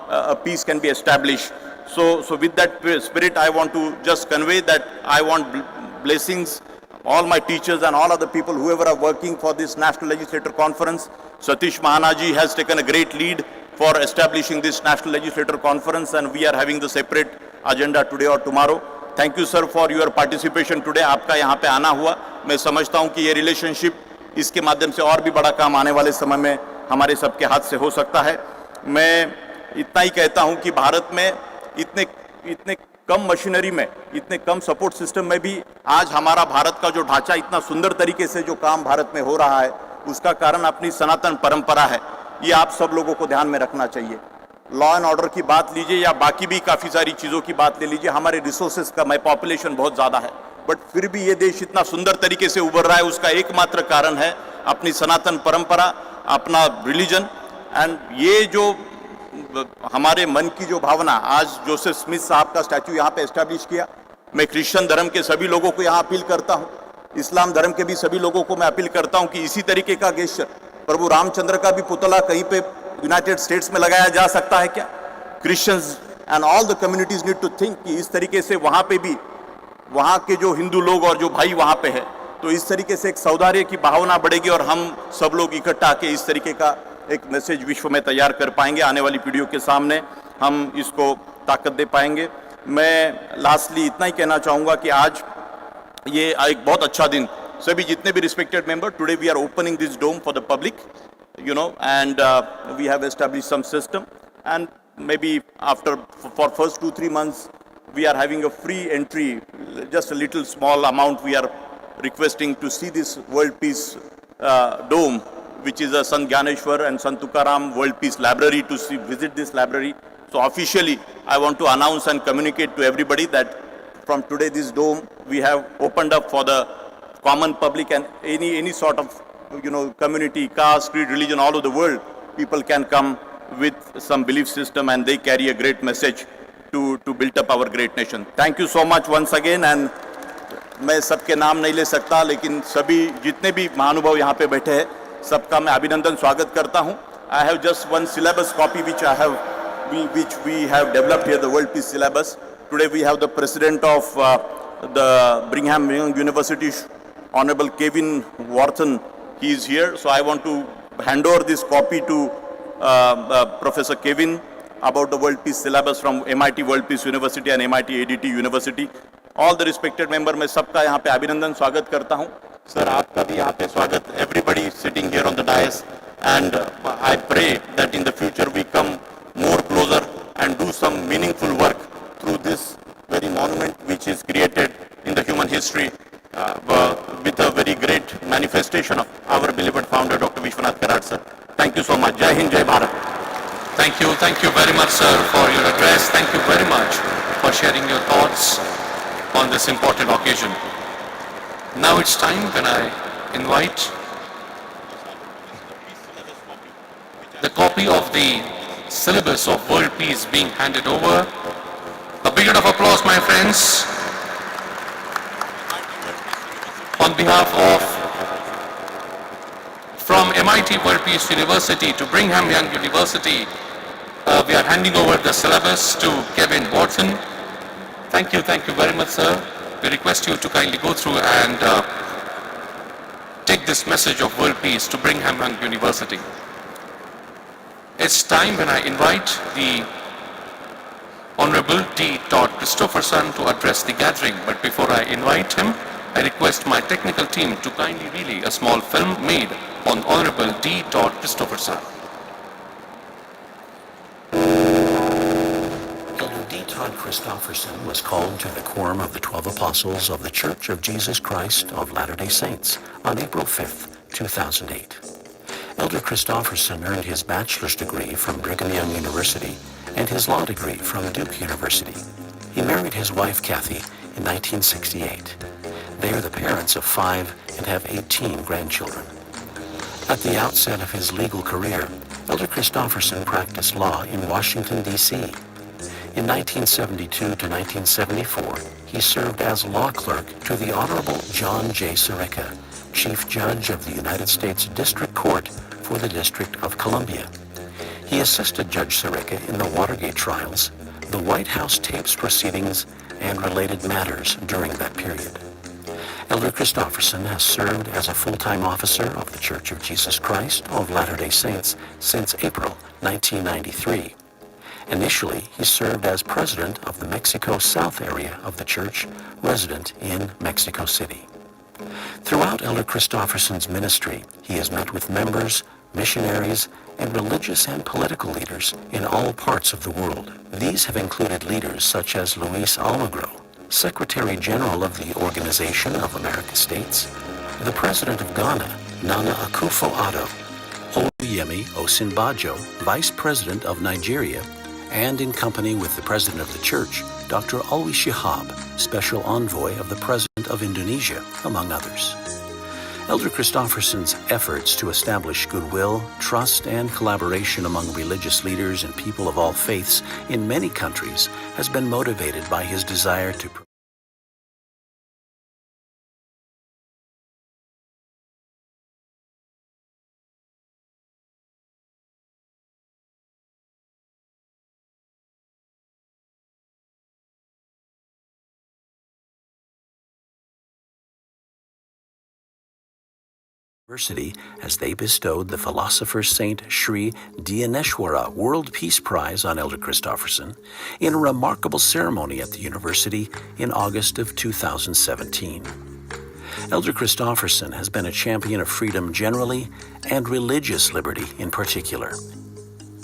a peace can be established. So with that spirit, I want to just convey that I want blessings, all my teachers and all other people, whoever are working for this National Legislator Conference. Satish Mahanaji has taken a great lead for establishing this National Legislator Conference, and we are having the separate agenda today or tomorrow. Thank you, sir, for your participation today. आपका यहाँ पे आना हुआ, मैं समझता हूँ कि ये रिलेशनशिप, इसके माध्यम से और भी बड़ा काम आने वाले समय में हमारे सबके हाथ से हो सकता है. मैं इतना ही कहता हूँ कि भारत में इतने कम मशीनरी में, इतने कम सपोर्ट सिस्टम में भी आज हमारा भारत का जो ढांचा इतना सुंदर तरीके से जो काम भारत में हो रहा है, उसका कारण अपनी सनातन परंपरा है. ये आप सब लोगों को ध्यान में रखना चाहिए. लॉ एंड ऑर्डर की बात लीजिए या बाकी भी काफ़ी सारी चीज़ों की बात ले लीजिए, हमारे रिसोर्सेज का पॉपुलेशन बहुत ज़्यादा है, बट फिर भी ये देश इतना सुंदर तरीके से उभर रहा है. उसका एकमात्र कारण है अपनी सनातन परंपरा, अपना रिलीजन. एंड ये जो हमारे मन की जो भावना, आज जोसेफ स्मिथ साहब का स्टैचू यहाँ पे एस्टैब्लिश किया. मैं क्रिश्चियन धर्म के सभी लोगों को यहाँ अपील करता हूँ, इस्लाम धर्म के भी सभी लोगों को मैं अपील करता हूँ कि इसी तरीके का गेस्चर, प्रभु रामचंद्र का भी पुतला कहीं पे यूनाइटेड स्टेट्स में लगाया जा सकता है क्या? Christians and all the communities need to think कि इस तरीके से वहाँ पे भी, वहाँ के जो हिंदू लोग और जो भाई वहाँ पे है, तो इस तरीके से एक सौहार्द की भावना बढ़ेगी और हम सब लोग इकट्ठा आके इस तरीके का एक मैसेज विश्व में तैयार कर पाएंगे. आने वाली पीढ़ियों के सामने हम इसको ताकत दे पाएंगे. मैं लास्टली इतना ही कहना चाहूँगा कि आज ये एक बहुत अच्छा दिन, सभी जितने भी respected member, today we are opening this dome for the public, you know, and we have established some system, and maybe after for first 2-3 months we are having a free entry, just a little small amount we are requesting to see this World Peace dome, which is a Sant Gyaneshwar and Sant Tukaram World Peace Library, to visit this library. So officially I want to announce and communicate to everybody that from today this dome we have opened up for the common public, and any sort of, you know, community, caste, creed, religion, all over the world, people can come with some belief system and they carry a great message to build up our great nation. Thank you so much once again. And मैं सबके नाम नहीं ले सकता, लेकिन सभी जितने भी महानुभाव यहाँ पे बैठे हैं, सबका मैं अभिनंदन स्वागत करता हूँ. I have just one syllabus copy which we have developed here, the World Peace Syllabus. Today we have the president of the Brigham Young University, Honorable Kevin Wharton. He is here, so I want to hand over this copy to Professor Kevin about the World Peace Syllabus from MIT World Peace University and MIT-ADT University. All the respected member, मैं सबका यहाँ पे अभिनंदन स्वागत करता हूँ. Sir आपका भी यहाँ पे स्वागत. Everybody sitting here on the dais, and I pray that in the future we come more closer and do some meaningful work through this very monument which is created in the human history with a very great manifestation of our beloved founder, Dr. Vishwanath Karad, sir. Thank you so much. Jai Hind, Jai Bharat. Thank you very much, sir, for your address. Thank you very much for sharing your thoughts on this important occasion. Now it's time when I invite the copy of the syllabus of world peace being handed over. A big round of applause, my friends. On behalf of, from MIT World Peace University to Brigham Young University, we are handing over the syllabus to Kevin Wharton. Thank you very much, sir. We request you to kindly go through and take this message of world peace to Brigham Young University. It's time when I invite the Honorable D. Todd Christopherson to address the gathering. But before I invite him, I request my technical team to kindly relay a small film made on Honorable D. Todd Christopherson. Elder D. Todd Christopherson was called to the quorum of the 12 Apostles of the Church of Jesus Christ of Latter-day Saints on April 5, 2008. Elder Christopherson earned his bachelor's degree from Brigham Young University and his law degree from Duke University. He married his wife, Kathy, in 1968. They are the parents of 5 and have 18 grandchildren. At the outset of his legal career, Elder Christopherson practiced law in Washington, D.C. In 1972 to 1974, he served as law clerk to the Honorable John J. Sirica, Chief Judge of the United States District Court for the District of Columbia. He assisted Judge Sirica in the Watergate trials, the White House tapes proceedings, and related matters during that period. Elder Christofferson has served as a full-time officer of the Church of Jesus Christ of Latter-day Saints since April 1993. Initially, he served as president of the Mexico South area of the church, resident in Mexico City. Throughout Elder Christofferson's ministry, he has met with members, missionaries, and religious and political leaders in all parts of the world. These have included leaders such as Luis Almagro, Secretary General of the Organization of American States, the President of Ghana, Nana Akufo-Addo, Oluyemi Osinbajo, Vice President of Nigeria, and in company with the President of the Church, Dr. Alwi Shihab, Special Envoy of the President of Indonesia, among others. Elder Christofferson's efforts to establish goodwill, trust, and collaboration among religious leaders and people of all faiths in many countries has been motivated by his desire to University as they bestowed the philosopher Saint Sri Dhyaneshwara World Peace Prize on Elder Christofferson in a remarkable ceremony at the university in August of 2017. Elder Christofferson has been a champion of freedom generally and religious liberty in particular.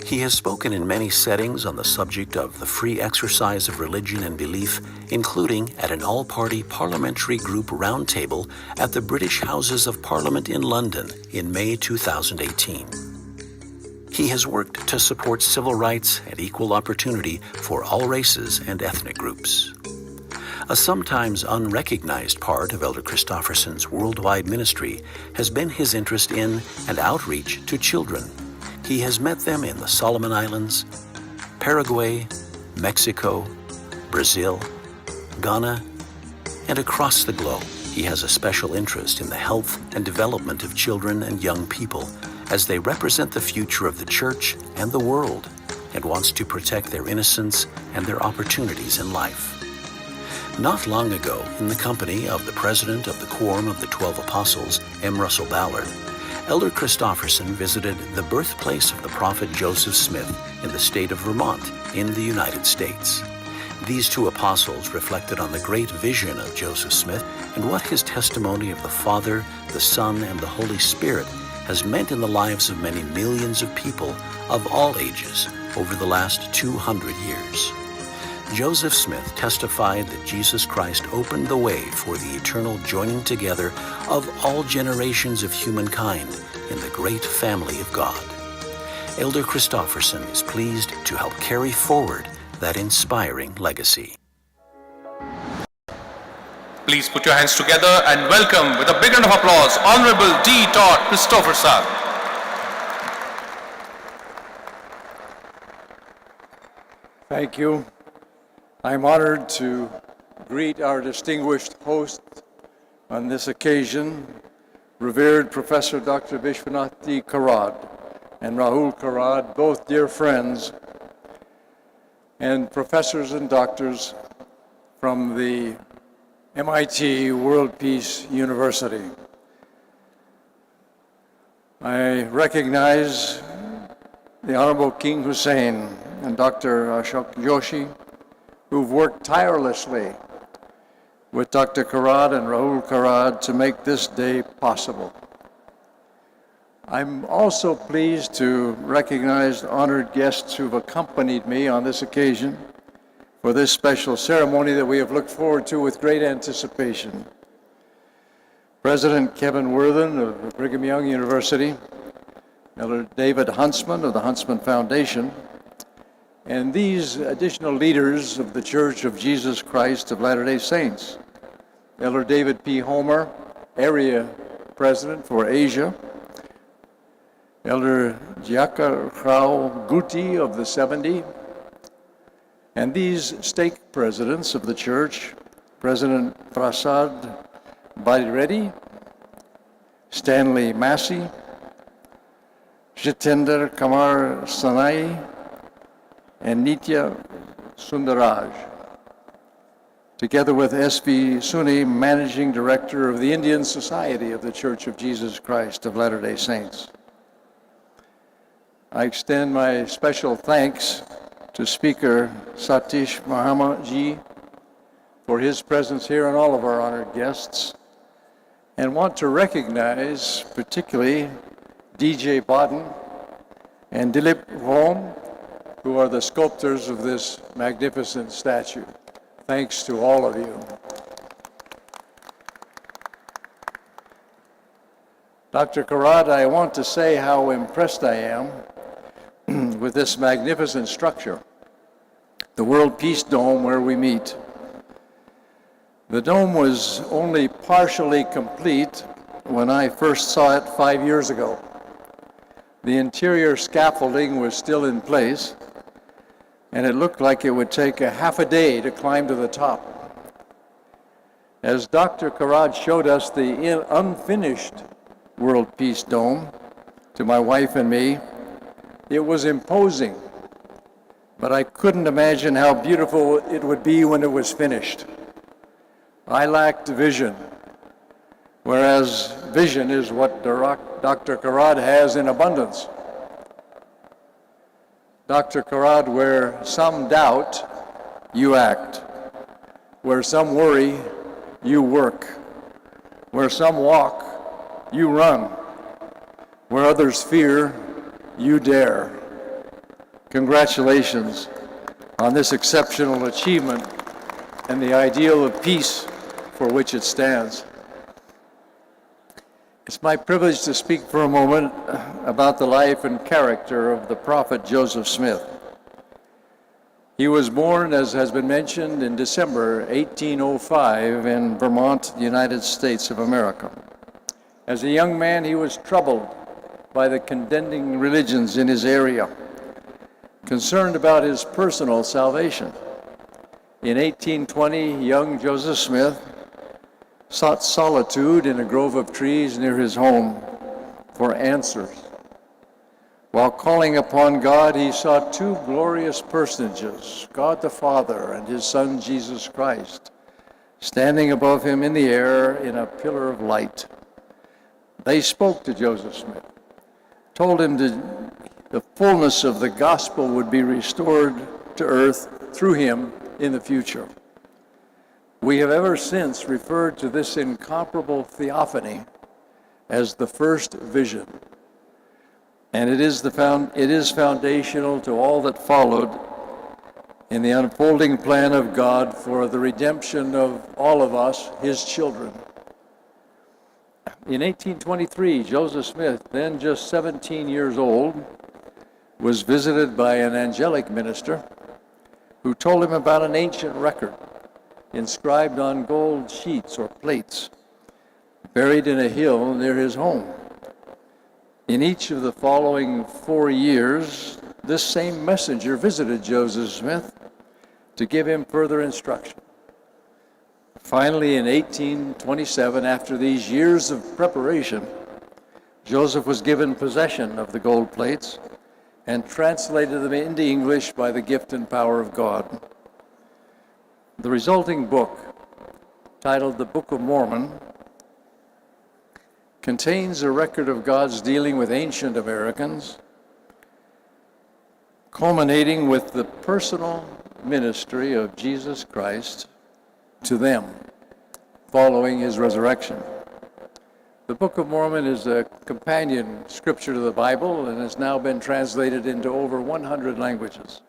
He has spoken in many settings on the subject of the free exercise of religion and belief, including at an all-party parliamentary group roundtable at the British Houses of Parliament in London in May 2018. He has worked to support civil rights and equal opportunity for all races and ethnic groups. A sometimes unrecognized part of Elder Christofferson's worldwide ministry has been his interest in and outreach to children. He has met them in the Solomon Islands, Paraguay, Mexico, Brazil, Ghana, and across the globe. He has a special interest in the health and development of children and young people as they represent the future of the church and the world, and wants to protect their innocence and their opportunities in life. Not long ago, in the company of the President of the Quorum of the 12 Apostles, M. Russell Ballard, Elder Christofferson visited the birthplace of the prophet Joseph Smith in the state of Vermont in the United States. These two apostles reflected on the great vision of Joseph Smith and what his testimony of the Father, the Son, and the Holy Spirit has meant in the lives of many millions of people of all ages over the last 200 years. Joseph Smith testified that Jesus Christ opened the way for the eternal joining together of all generations of humankind in the great family of God. Elder Christofferson is pleased to help carry forward that inspiring legacy. Please put your hands together and welcome with a big round of applause, Honorable D. Todd Christofferson. Thank you. I'm honored to greet our distinguished host on this occasion, Revered Professor Dr. Vishwanath D. Karad and Rahul Karad, both dear friends and professors and doctors from the MIT World Peace University. I recognize the Honorable King Hussein and Dr. Ashok Joshi, who've worked tirelessly with Dr. Karad and Rahul Karad to make this day possible. I'm also pleased to recognize the honored guests who've accompanied me on this occasion for this special ceremony that we have looked forward to with great anticipation. President Kevin Worthen of Brigham Young University, Elder David Huntsman of the Huntsman Foundation, and these additional leaders of the Church of Jesus Christ of Latter-day Saints, Elder David P. Homer, Area President for Asia, Elder Jaka Rao Guti of the 70, and these stake presidents of the Church, President Prasad Badireddy, Stanley Massey, Jitendra Kamar Sanai, and Nitya Sundaraj, together with S.V. Suni, Managing Director of the Indian Society of the Church of Jesus Christ of Latter-day Saints. I extend my special thanks to Speaker Satish Mahamaji for his presence here and all of our honored guests, and want to recognize particularly DJ Bodden and Dilip Rom, who are the sculptors of this magnificent statue. Thanks to all of you. Dr. Karad, I want to say how impressed I am with this magnificent structure, the World Peace Dome where we meet. The dome was only partially complete when I first saw it 5 years ago. The interior scaffolding was still in place, and it looked like it would take a half a day to climb to the top. As Dr. Karad showed us the unfinished World Peace Dome to my wife and me, it was imposing, but I couldn't imagine how beautiful it would be when it was finished. I lacked vision, whereas vision is what Dr. Karad has in abundance. Dr. Karad, where some doubt, you act. Where some worry, you work. Where some walk, you run. Where others fear, you dare. Congratulations on this exceptional achievement and the ideal of peace for which it stands. It's my privilege to speak for a moment about the life and character of the prophet Joseph Smith. He was born, as has been mentioned, in December 1805 in Vermont, United States of America. As a young man, he was troubled by the contending religions in his area, concerned about his personal salvation. In 1820, young Joseph Smith sought solitude in a grove of trees near his home for answers. While calling upon God, he saw two glorious personages, God the Father and his Son Jesus Christ, standing above him in the air in a pillar of light. They spoke to Joseph Smith, told him the fullness of the gospel would be restored to earth through him in the future. We have ever since referred to this incomparable theophany as the first vision, and it is foundational to all that followed in the unfolding plan of God for the redemption of all of us, his children. In 1823, Joseph Smith, then just 17 years old, was visited by an angelic minister who told him about an ancient record inscribed on gold sheets or plates, buried in a hill near his home. In each of the following 4 years, this same messenger visited Joseph Smith to give him further instruction. Finally, in 1827, after these years of preparation, Joseph was given possession of the gold plates and translated them into English by the gift and power of God. The resulting book, titled the Book of Mormon, contains a record of God's dealing with ancient Americans, culminating with the personal ministry of Jesus Christ to them following his resurrection. The Book of Mormon is a companion scripture to the Bible and has now been translated into over 100 languages.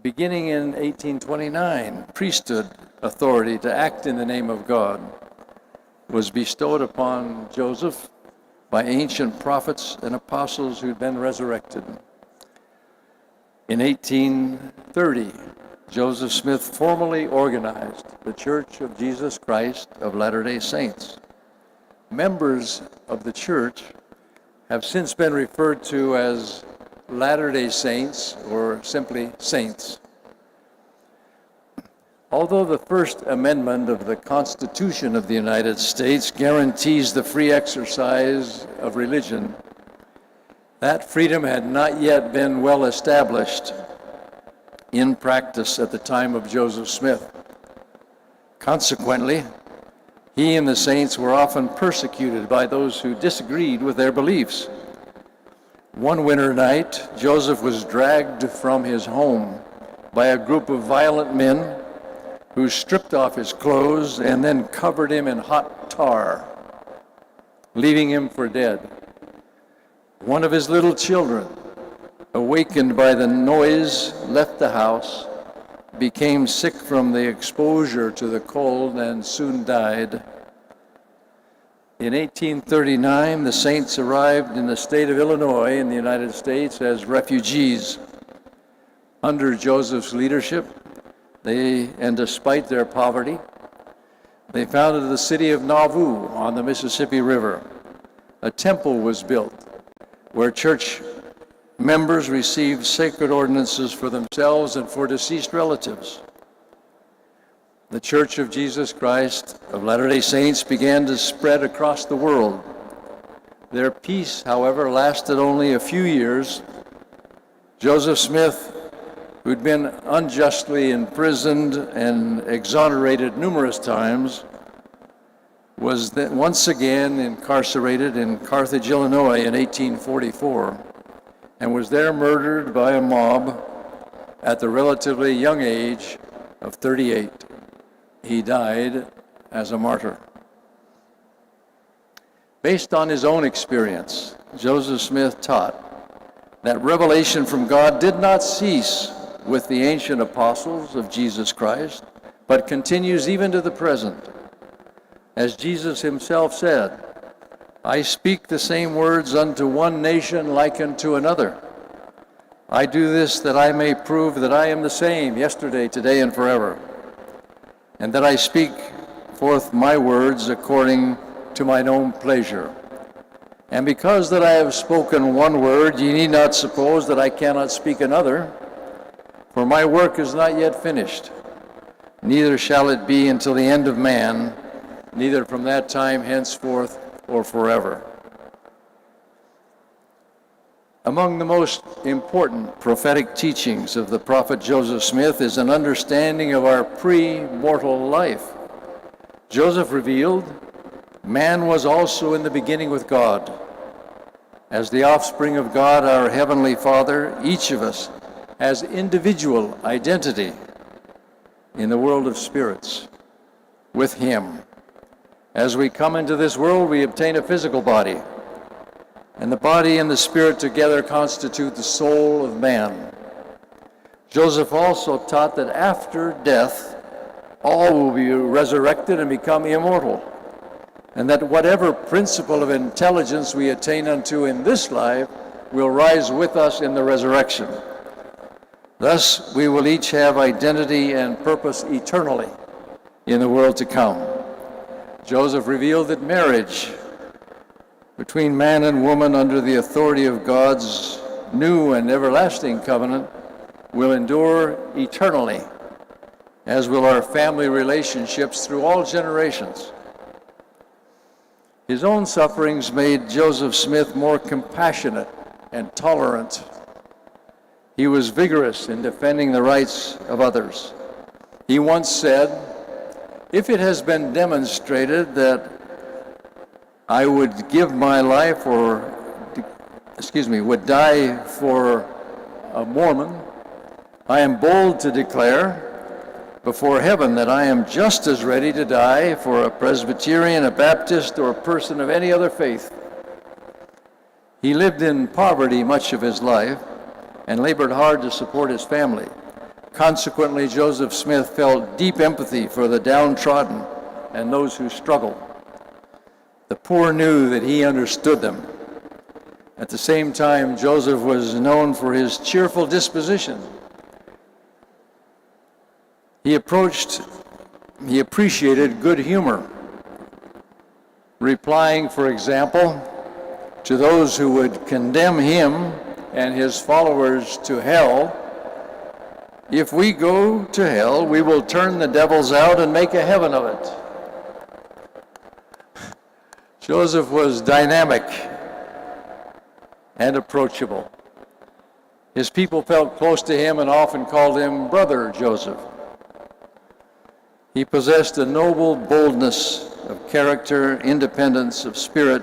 Beginning in 1829, priesthood authority to act in the name of God was bestowed upon Joseph by ancient prophets and apostles who'd been resurrected. In 1830, Joseph Smith formally organized the Church of Jesus Christ of Latter-day Saints. Members of the church have since been referred to as Latter-day Saints or simply Saints. Although the First Amendment of the Constitution of the United States guarantees the free exercise of religion, That freedom had not yet been well established in practice at the time of Joseph Smith. Consequently, he and the saints were often persecuted by those who disagreed with their beliefs. One winter night, Joseph was dragged from his home by a group of violent men who stripped off his clothes and then covered him in hot tar, leaving him for dead. One of his little children, awakened by the noise, left the house, became sick from the exposure to the cold, and soon died. In 1839, the saints arrived in the state of Illinois in the United States as refugees. Under Joseph's leadership, and despite their poverty, they founded the city of Nauvoo on the Mississippi River. A temple was built where church members received sacred ordinances for themselves and for deceased relatives. The Church of Jesus Christ of Latter-day Saints began to spread across the world. Their peace, however, lasted only a few years. Joseph Smith, who'd been unjustly imprisoned and exonerated numerous times, was then once again incarcerated in Carthage, Illinois in 1844, and was there murdered by a mob at the relatively young age of 38. He died as a martyr. Based on his own experience, Joseph Smith taught that revelation from God did not cease with the ancient apostles of Jesus Christ, but continues even to the present. As Jesus himself said, "I speak the same words unto one nation like unto another. I do this that I may prove that I am the same yesterday, today, and forever, and that I speak forth my words according to mine own pleasure. And because that I have spoken one word, ye need not suppose that I cannot speak another, for my work is not yet finished, neither shall it be until the end of man, neither from that time henceforth or forever." Among the most important prophetic teachings of the prophet Joseph Smith is an understanding of our pre-mortal life. Joseph revealed, man was also in the beginning with God. As the offspring of God, our Heavenly Father, each of us has individual identity in the world of spirits with Him. As we come into this world, we obtain a physical body, and the body and the spirit together constitute the soul of man. Joseph also taught that after death, all will be resurrected and become immortal, and that whatever principle of intelligence we attain unto in this life will rise with us in the resurrection. Thus, we will each have identity and purpose eternally in the world to come. Joseph revealed that marriage between man and woman under the authority of God's new and everlasting covenant will endure eternally, as will our family relationships through all generations. His own sufferings made Joseph Smith more compassionate and tolerant. He was vigorous in defending the rights of others. He once said, "If it has been demonstrated that I would give my life would die for a Mormon, I am bold to declare before heaven that I am just as ready to die for a Presbyterian, a Baptist, or a person of any other faith." He lived in poverty much of his life and labored hard to support his family. Consequently, Joseph Smith felt deep empathy for the downtrodden and those who struggle. The poor knew that he understood them. At the same time, Joseph was known for his cheerful disposition. He appreciated good humor, replying, for example, to those who would condemn him and his followers to hell, "If we go to hell, we will turn the devils out and make a heaven of it." Joseph was dynamic and approachable. His people felt close to him and often called him Brother Joseph. He possessed a noble boldness of character, independence of spirit,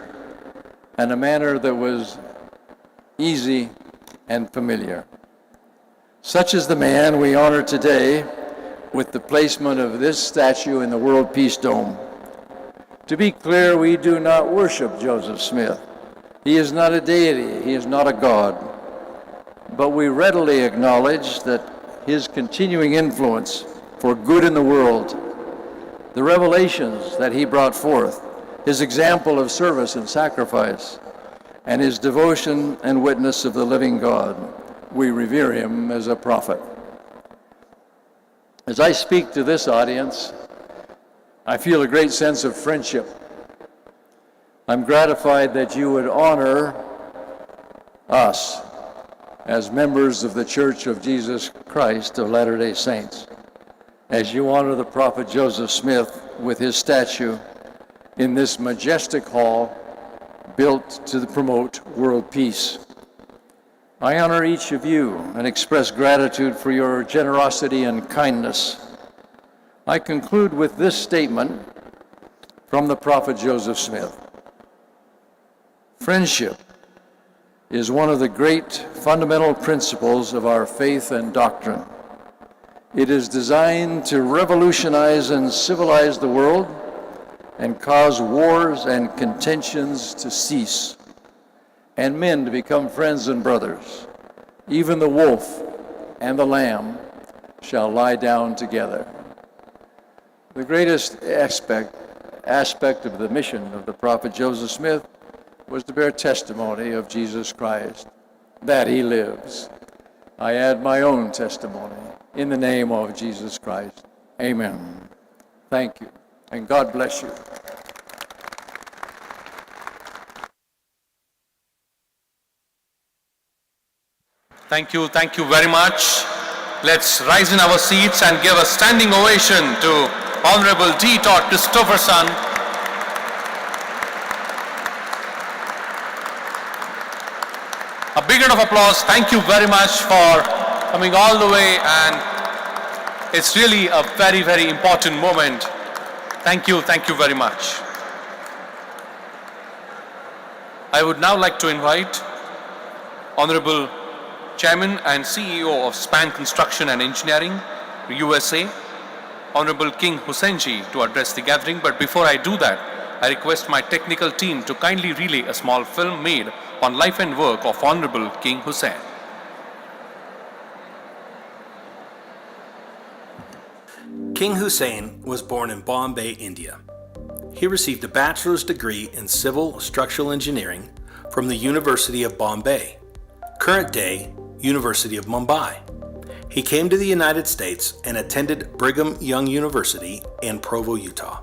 and a manner that was easy and familiar. Such is the man we honor today with the placement of this statue in the World Peace Dome. To be clear, we do not worship Joseph Smith. He is not a deity, he is not a god. But we readily acknowledge that his continuing influence for good in the world, the revelations that he brought forth, his example of service and sacrifice, and his devotion and witness of the living God, we revere him as a prophet. As I speak to this audience, I feel a great sense of friendship. I'm gratified that you would honor us as members of the Church of Jesus Christ of Latter-day Saints, as you honor the prophet Joseph Smith with his statue in this majestic hall built to promote world peace. I honor each of you and express gratitude for your generosity and kindness. I conclude with this statement from the prophet Joseph Smith. Friendship is one of the great fundamental principles of our faith and doctrine. It is designed to revolutionize and civilize the world and cause wars and contentions to cease, and men to become friends and brothers. Even the wolf and the lamb shall lie down together. The greatest aspect of the mission of the prophet Joseph Smith was to bear testimony of Jesus Christ, that he lives. I add my own testimony in the name of Jesus Christ. Amen. Thank you, and God bless you. Thank you very much. Let's rise in our seats and give a standing ovation to Honorable D. Todd Christopherson. A big round of applause. Thank you very much for coming all the way, and it's really a very, very important moment. Thank you very much. I would now like to invite Honorable Chairman and CEO of SPAN Construction and Engineering, USA, Honorable King Husseinji, to address the gathering. But before I do that, I request my technical team to kindly relay a small film made on life and work of Honorable King Hussein. King Hussein was born in Bombay, India. He received a bachelor's degree in civil structural engineering from the University of Bombay, current day University of Mumbai. He came to the United States and attended Brigham Young University in Provo, Utah,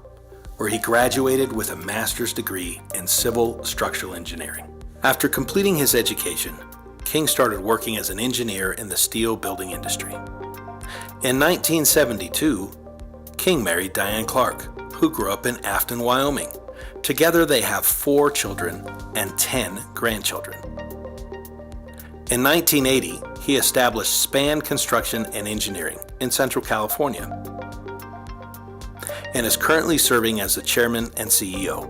where he graduated with a master's degree in civil structural engineering. After completing his education, King started working as an engineer in the steel building industry. In 1972, King married Diane Clark, who grew up in Afton, Wyoming. Together they have 4 children and 10 grandchildren. In 1980, he established SPAN Construction and Engineering in Central California and is currently serving as the chairman and CEO.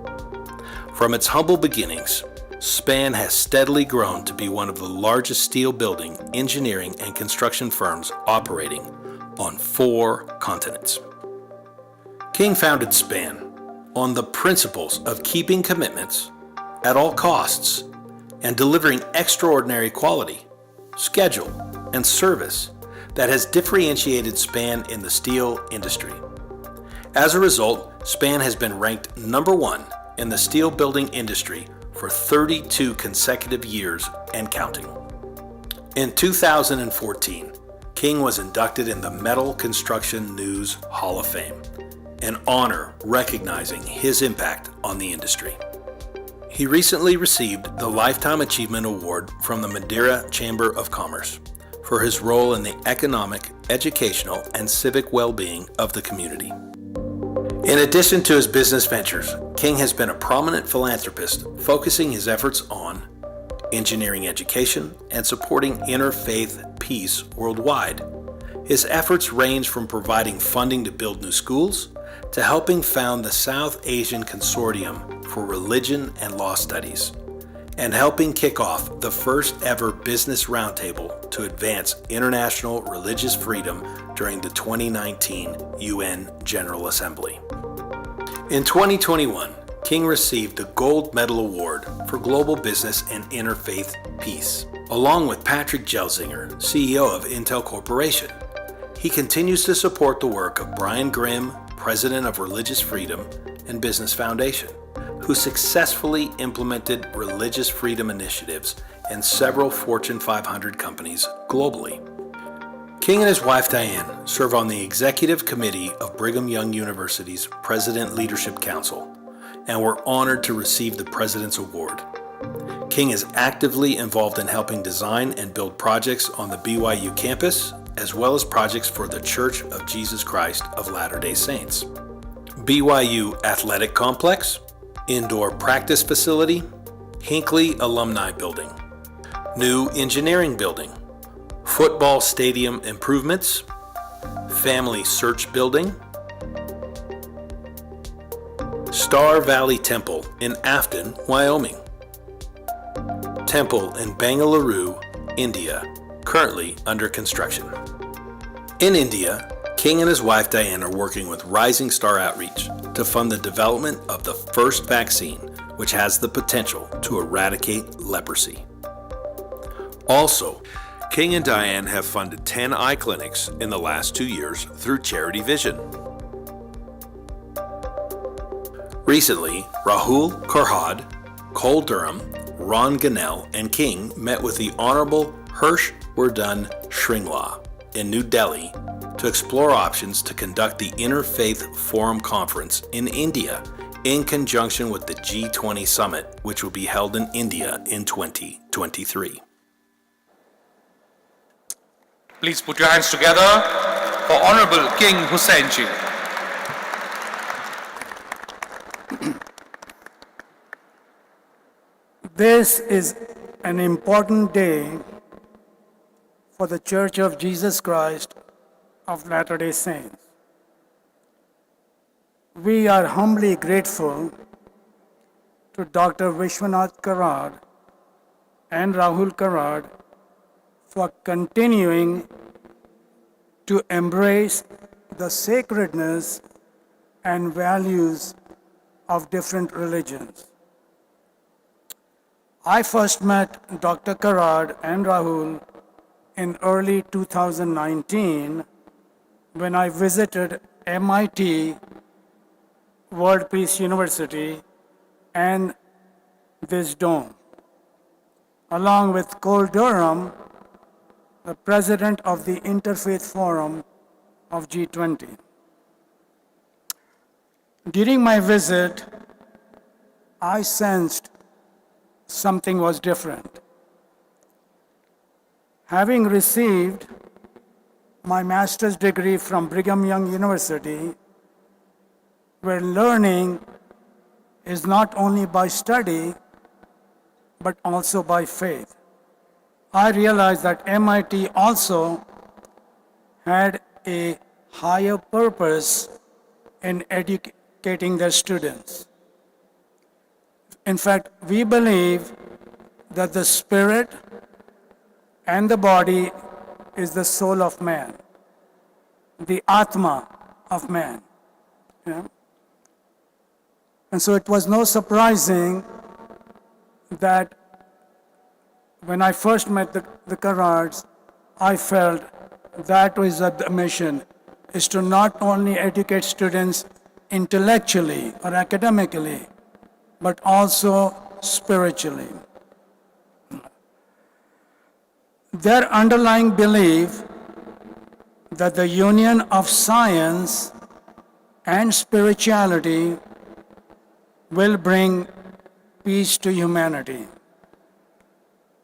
From its humble beginnings, SPAN has steadily grown to be one of the largest steel building, engineering, and construction firms operating on 4 continents. King founded SPAN on the principles of keeping commitments at all costs and delivering extraordinary quality, schedule, and service that has differentiated SPAN in the steel industry. As a result, SPAN has been ranked number 1 in the steel building industry for 32 consecutive years and counting. In 2014, King was inducted in the Metal Construction News Hall of Fame, an honor recognizing his impact on the industry. He recently received the Lifetime Achievement Award from the Madeira Chamber of Commerce for his role in the economic, educational, and civic well-being of the community. In addition to his business ventures, King has been a prominent philanthropist, focusing his efforts on engineering education, and supporting interfaith peace worldwide. His efforts range from providing funding to build new schools to helping found the South Asian Consortium for Religion and Law Studies, and helping kick off the first ever business roundtable to advance international religious freedom during the 2019 UN General Assembly. In 2021, King received the Gold Medal Award for Global Business and Interfaith Peace, along with Patrick Gelsinger, CEO of Intel Corporation. He continues to support the work of Brian Grimm, President of Religious Freedom and Business Foundation, who successfully implemented religious freedom initiatives in several Fortune 500 companies globally. King and his wife Diane serve on the executive committee of Brigham Young University's President Leadership Council and were honored to receive the President's Award. King is actively involved in helping design and build projects on the BYU campus, as well as projects for the Church of Jesus Christ of Latter-day Saints. BYU Athletic Complex, Indoor Practice Facility, Hinckley Alumni Building, New Engineering Building, Football Stadium Improvements, Family Search Building, Star Valley Temple in Afton, Wyoming, Temple in Bangalore, India, currently under construction. In India, King and his wife Diane are working with Rising Star Outreach to fund the development of the first vaccine, which has the potential to eradicate leprosy. Also, King and Diane have funded 10 eye clinics in the last 2 years through Charity Vision. Recently, Rahul Karhad, Cole Durham, Ron Ganell, and King met with the Honorable Harsh Wardhan Shringla in New Delhi to explore options to conduct the Interfaith Forum Conference in India in conjunction with the G20 Summit, which will be held in India in 2023. Please put your hands together for Honorable King Husseinji. This is an important day for the Church of Jesus Christ of Latter-day Saints. We are humbly grateful to Dr. Vishwanath Karad and Rahul Karad for continuing to embrace the sacredness and values of different religions. I first met Dr. Karad and Rahul in early 2019 when I visited MIT World Peace University and this dome, along with Cole Durham, the president of the Interfaith Forum of G20. During my visit, I sensed something was different. Having received my master's degree from Brigham Young University, where learning is not only by study, but also by faith, I realized that MIT also had a higher purpose in educating their students. In fact, we believe that the spirit and the body is the soul of man, the Atma of man. Yeah? And so it was no surprising that when I first met the Karads, I felt that was the mission, is to not only educate students intellectually or academically, but also spiritually. Their underlying belief that the union of science and spirituality will bring peace to humanity.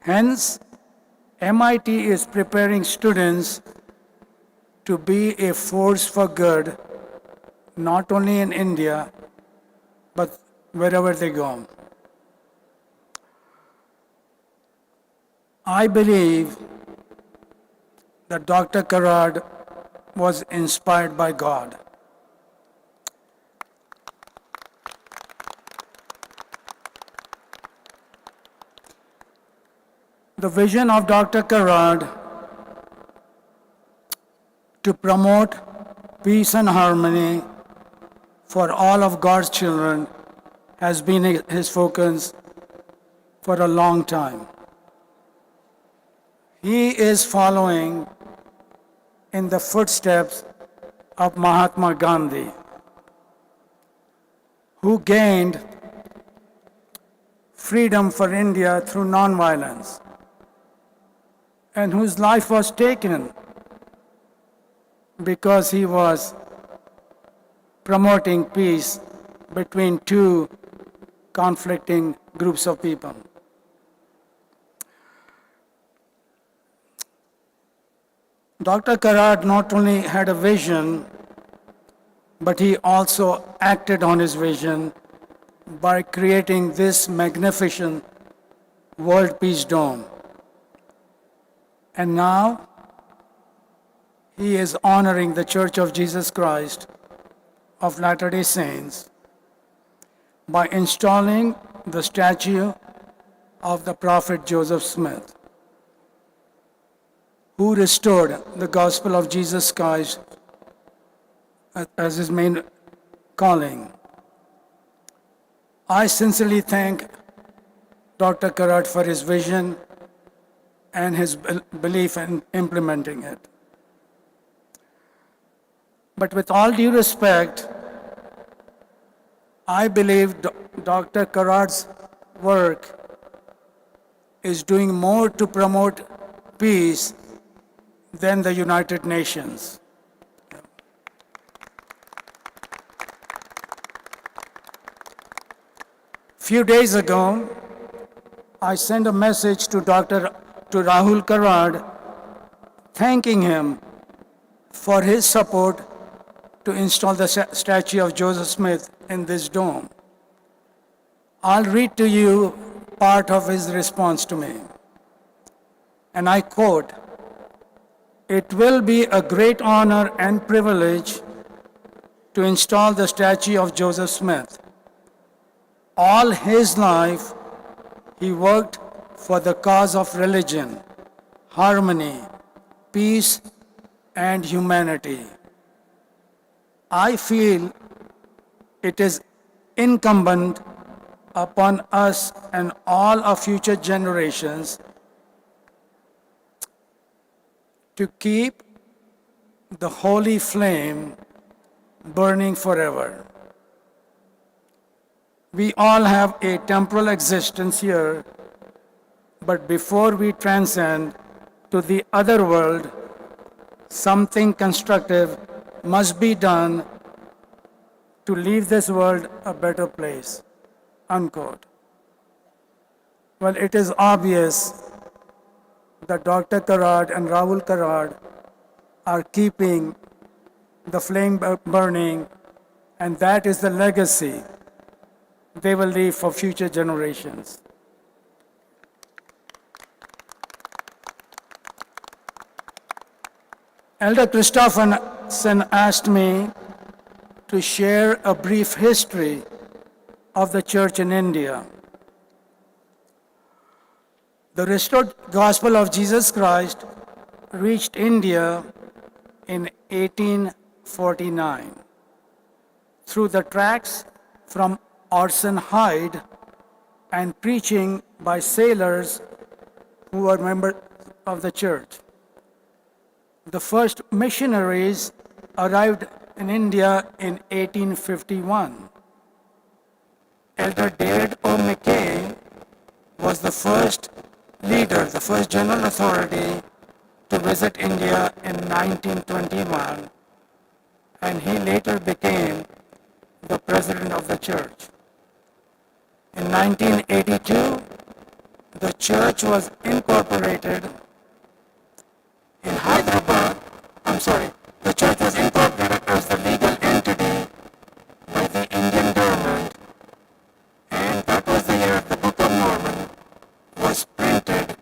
Hence, MIT is preparing students to be a force for good, not only in India, but wherever they go. I believe that Dr. Karad was inspired by God. The vision of Dr. Karad to promote peace and harmony for all of God's children has been his focus for a long time. He is following in the footsteps of Mahatma Gandhi, who gained freedom for India through nonviolence, and whose life was taken because he was promoting peace between two conflicting groups of people. Dr. Karad not only had a vision, but he also acted on his vision by creating this magnificent World Peace Dome. And now, he is honoring the Church of Jesus Christ of Latter-day Saints by installing the statue of the prophet Joseph Smith, who restored the gospel of Jesus Christ as his main calling. I sincerely thank Dr. Karad for his vision and his belief in implementing it. But with all due respect, I believe Dr. Karad's work is doing more to promote peace than the United Nations. Few days ago, I sent a message to Rahul Karad, thanking him for his support to install the statue of Joseph Smith in this dome. I'll read to you part of his response to me. And I quote, "It will be a great honor and privilege to install the statue of Joseph Smith. All his life, he worked for the cause of religion, harmony, peace, and humanity. I feel it is incumbent upon us and all our future generations to keep the holy flame burning forever. We all have a temporal existence here, but before we transcend to the other world, something constructive must be done to leave this world a better place." Unquote. Well, it is obvious that Dr. Karad and Rahul Karad are keeping the flame burning, and that is the legacy they will leave for future generations. Elder Christopherson asked me to share a brief history of the church in India. The restored gospel of Jesus Christ reached India in 1849 through the tracts from Orson Hyde and preaching by sailors who were members of the church. The first missionaries arrived in India in 1851. Elder David O. McKay was the first leader, the first general authority to visit India in 1921, and he later became the president of the church. In 1982, the church was incorporated in Hyderabad. The church was incorporated as the legal entity by the Indian government, and that was the year the Book of Mormon was printed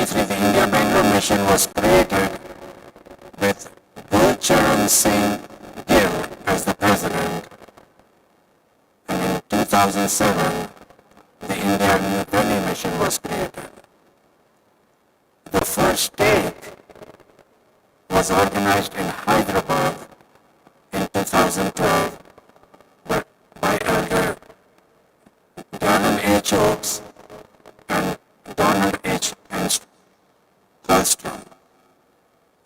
1993, the India Bangalore Mission was created with Guru Charan Singh Gill as the president. And in 2007, the India New Delhi Mission was created. The first take was organized in Hyderabad in 2012 by Elder Gavin H. Oakes and Donald H. Hallstrom.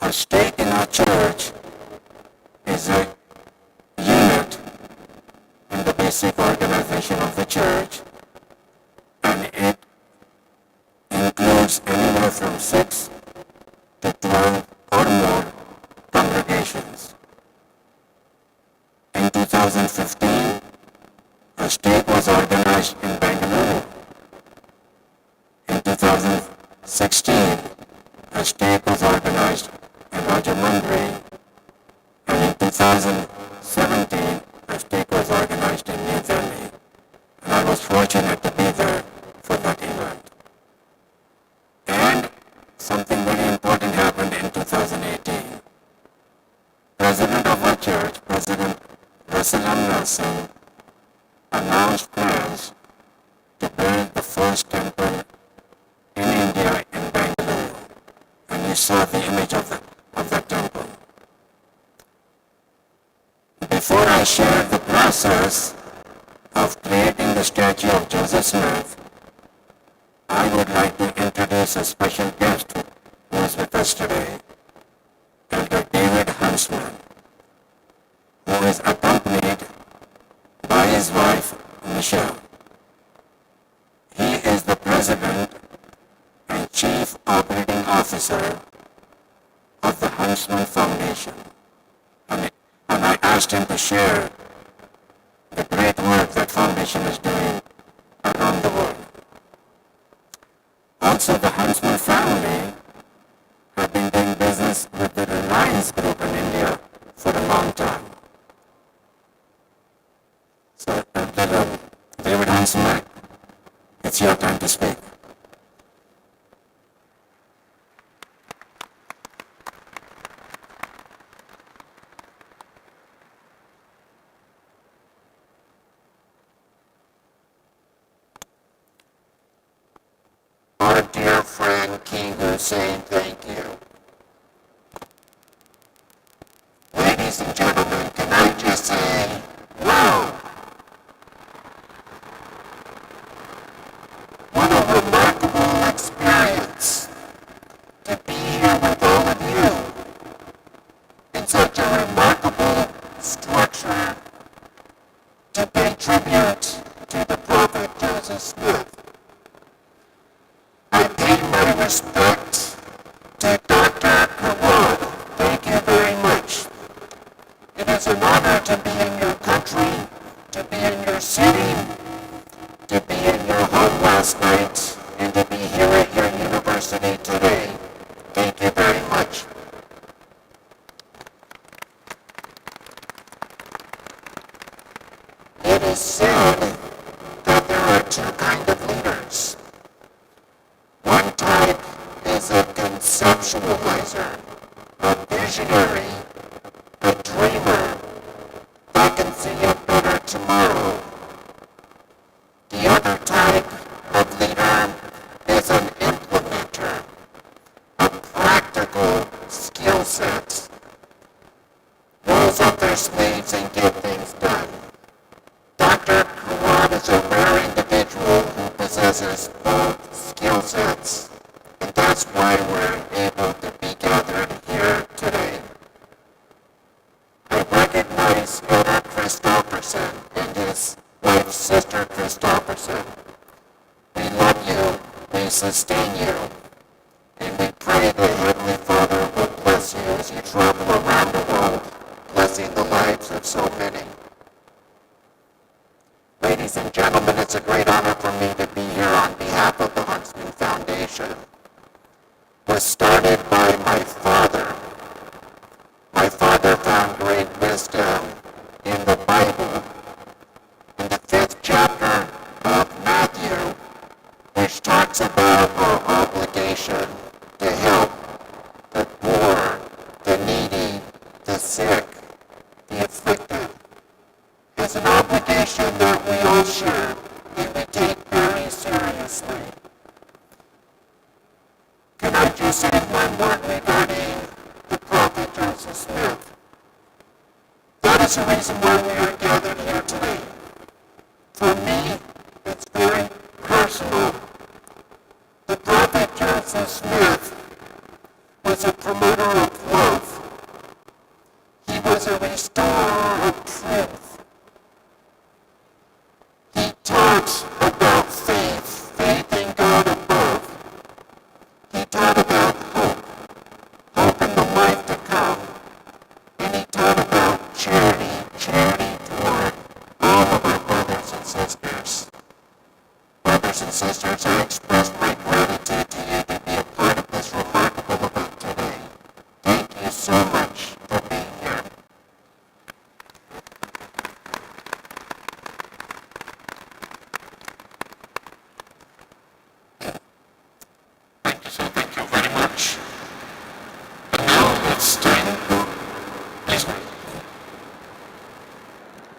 A stake in our church is a unit in the basic organization of the church, and it includes anywhere from 6 to 12 or more congregations. In 2015, a stake was organized in Bangalore. In 2016, a stake was organized in Rajahmundry, and in 2017, a stake was organized in New Delhi, and I was fortunate to be there for that event. And something very important happened in 2018. President of our church, President Russell M. Nelson, announced plans to build the first temple in India in Bangalore, and you saw the image of that temple. Before I share the process of creating the statue of Joseph Smith, I would like to introduce a special guest who is with us today, Elder David Huntsman, who is accompanied by his wife, Michelle. He is the President and Chief Operating Officer of the Huntsman Foundation. And I asked him to share the great work that foundation is doing around the world. Also, the Huntsman family have been doing business with the Reliance Group in India for a long time. So, David Huntsman, it's your time to speak. Our dear friend King Hussein, thank you. Ladies and gentlemen, can I just say, wow! What a remarkable experience to be here with all of you in such a remarkable structure to pay tribute to the prophet Joseph Smith. I pay my respect to Dr. Kawad. Thank you very much. It is an honor to be in your country, to be in your city, to be in your home last night, and to be here at your university today. Thank you very much. It is said that there are two kinds of leaders. One type is a conceptualizer, a visionary, a dreamer that can see a better tomorrow. The other type of leader is an implementer, a practical skill set. Rolls up their sleeves and get things done. Dr. Kawad is a rare individual who possesses both skill sets, and that's why we're able to be gathered here today. I recognize Elder Christopherson and his wife, Sister Christopherson. We love you, we sustain you, and we pray the Heavenly Father will bless you as you travel around the world, blessing the lives of so many. Ladies and gentlemen, it's a great honor for me to be here on behalf of the Huntsman Foundation. It was started by my father. My father found great wisdom in the Bible, in the 5th chapter of Matthew, which talks about our obligation to help the poor, the needy, the sick, the afflicted is an obligation that we all share and we take very seriously. Can I just say one word regarding the prophet Joseph Smith? That is the reason why we are gathered here today. For me, it's very personal. The prophet Joseph Smith was a promoter of love. He was a restorer of truth. He taught about faith, faith in God above. He taught about hope, hope in the life to come. And he taught about charity, charity toward all of our brothers and sisters. Brothers and sisters, I express my gratitude to you to be a part of this remarkable event today. Thank you so much for being here. Thank you, sir. Thank you very much. And now it's time. Please.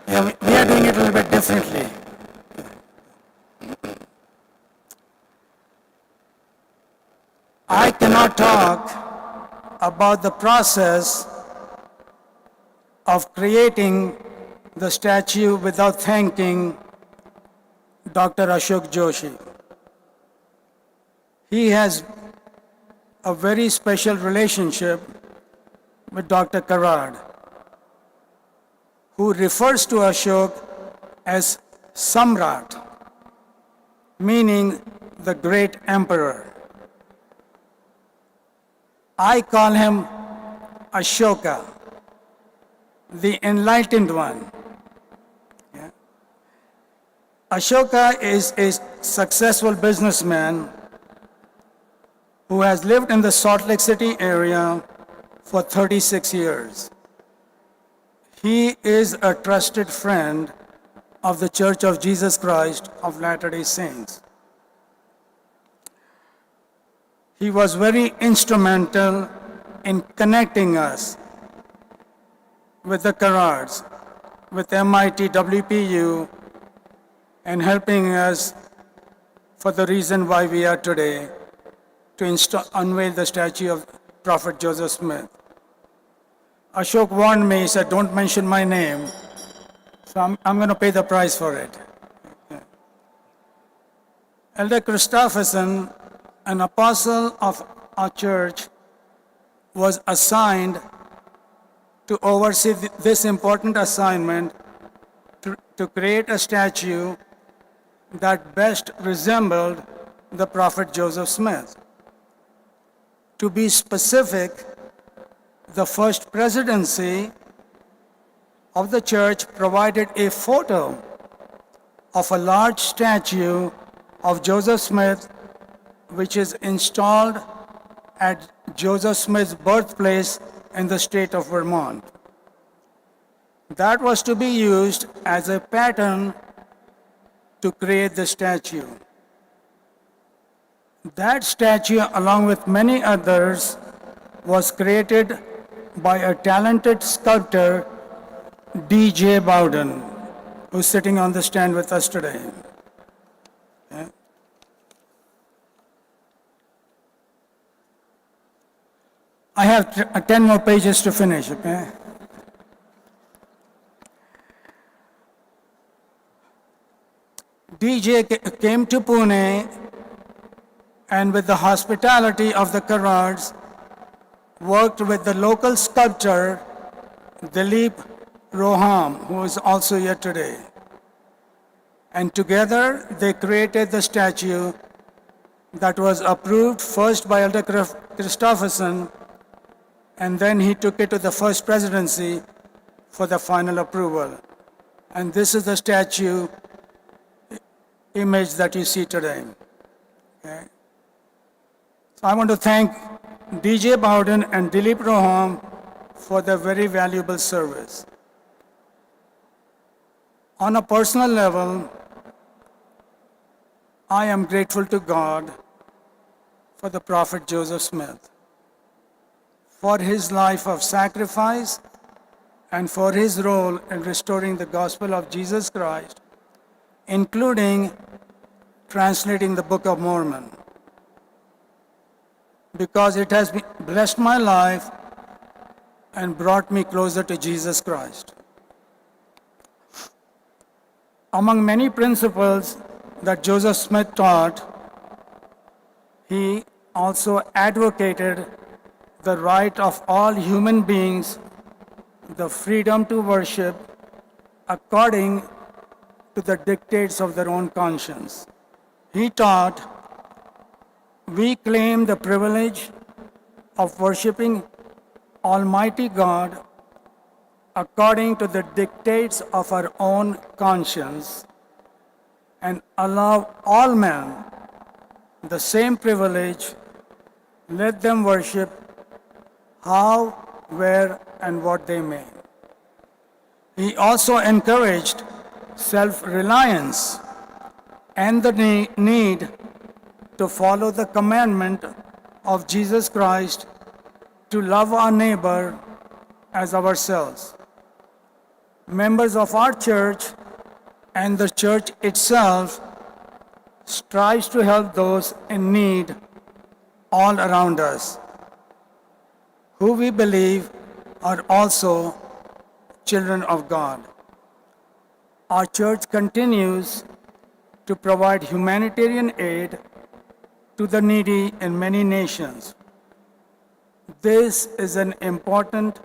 Yeah, we are doing it a little bit differently. I cannot talk about the process of creating the statue without thanking Dr. Ashok Joshi. He has a very special relationship with Dr. Karad, who refers to Ashok as Samrat, meaning the great emperor. I call him Ashoka, the enlightened one. Yeah. Ashoka is a successful businessman who has lived in the Salt Lake City area for 36 years. He is a trusted friend of the Church of Jesus Christ of Latter-day Saints. He was very instrumental in connecting us with the Karads, with MIT WPU, and helping us for the reason why we are today, to unveil the statue of Prophet Joseph Smith. Ashok warned me, he said, don't mention my name, so I'm going to pay the price for it. Yeah. Elder Christopherson, an apostle of our church, was assigned to oversee this important assignment to create a statue that best resembled the prophet Joseph Smith. To be specific, the first presidency of the church provided a photo of a large statue of Joseph Smith, which is installed at Joseph Smith's birthplace in the state of Vermont. That was to be used as a pattern to create the statue. That statue, along with many others, was created by a talented sculptor, D.J. Bowden, who's sitting on the stand with us today. Okay. I have 10 more pages to finish, okay? DJ came to Pune, and with the hospitality of the Karads, worked with the local sculptor, Dilip Roham, who is also here today. And together, they created the statue that was approved first by Elder Christopherson, and then he took it to the first presidency for the final approval. And this is the statue image that you see today. Okay. So I want to thank D.J. Bowden and Dilip Roham for their very valuable service. On a personal level, I am grateful to God for the prophet Joseph Smith, for his life of sacrifice and for his role in restoring the gospel of Jesus Christ, including translating the Book of Mormon, because it has blessed my life and brought me closer to Jesus Christ. Among many principles that Joseph Smith taught, he also advocated the right of all human beings, the freedom to worship according to the dictates of their own conscience. He taught, we claim the privilege of worshiping Almighty God according to the dictates of our own conscience and allow all men the same privilege. Let them worship how, where, and what they may. He also encouraged self-reliance and the need to follow the commandment of Jesus Christ to love our neighbor as ourselves. Members of our church and the church itself strives to help those in need all around us, who we believe are also children of God. Our church continues to provide humanitarian aid to the needy in many nations. This is an important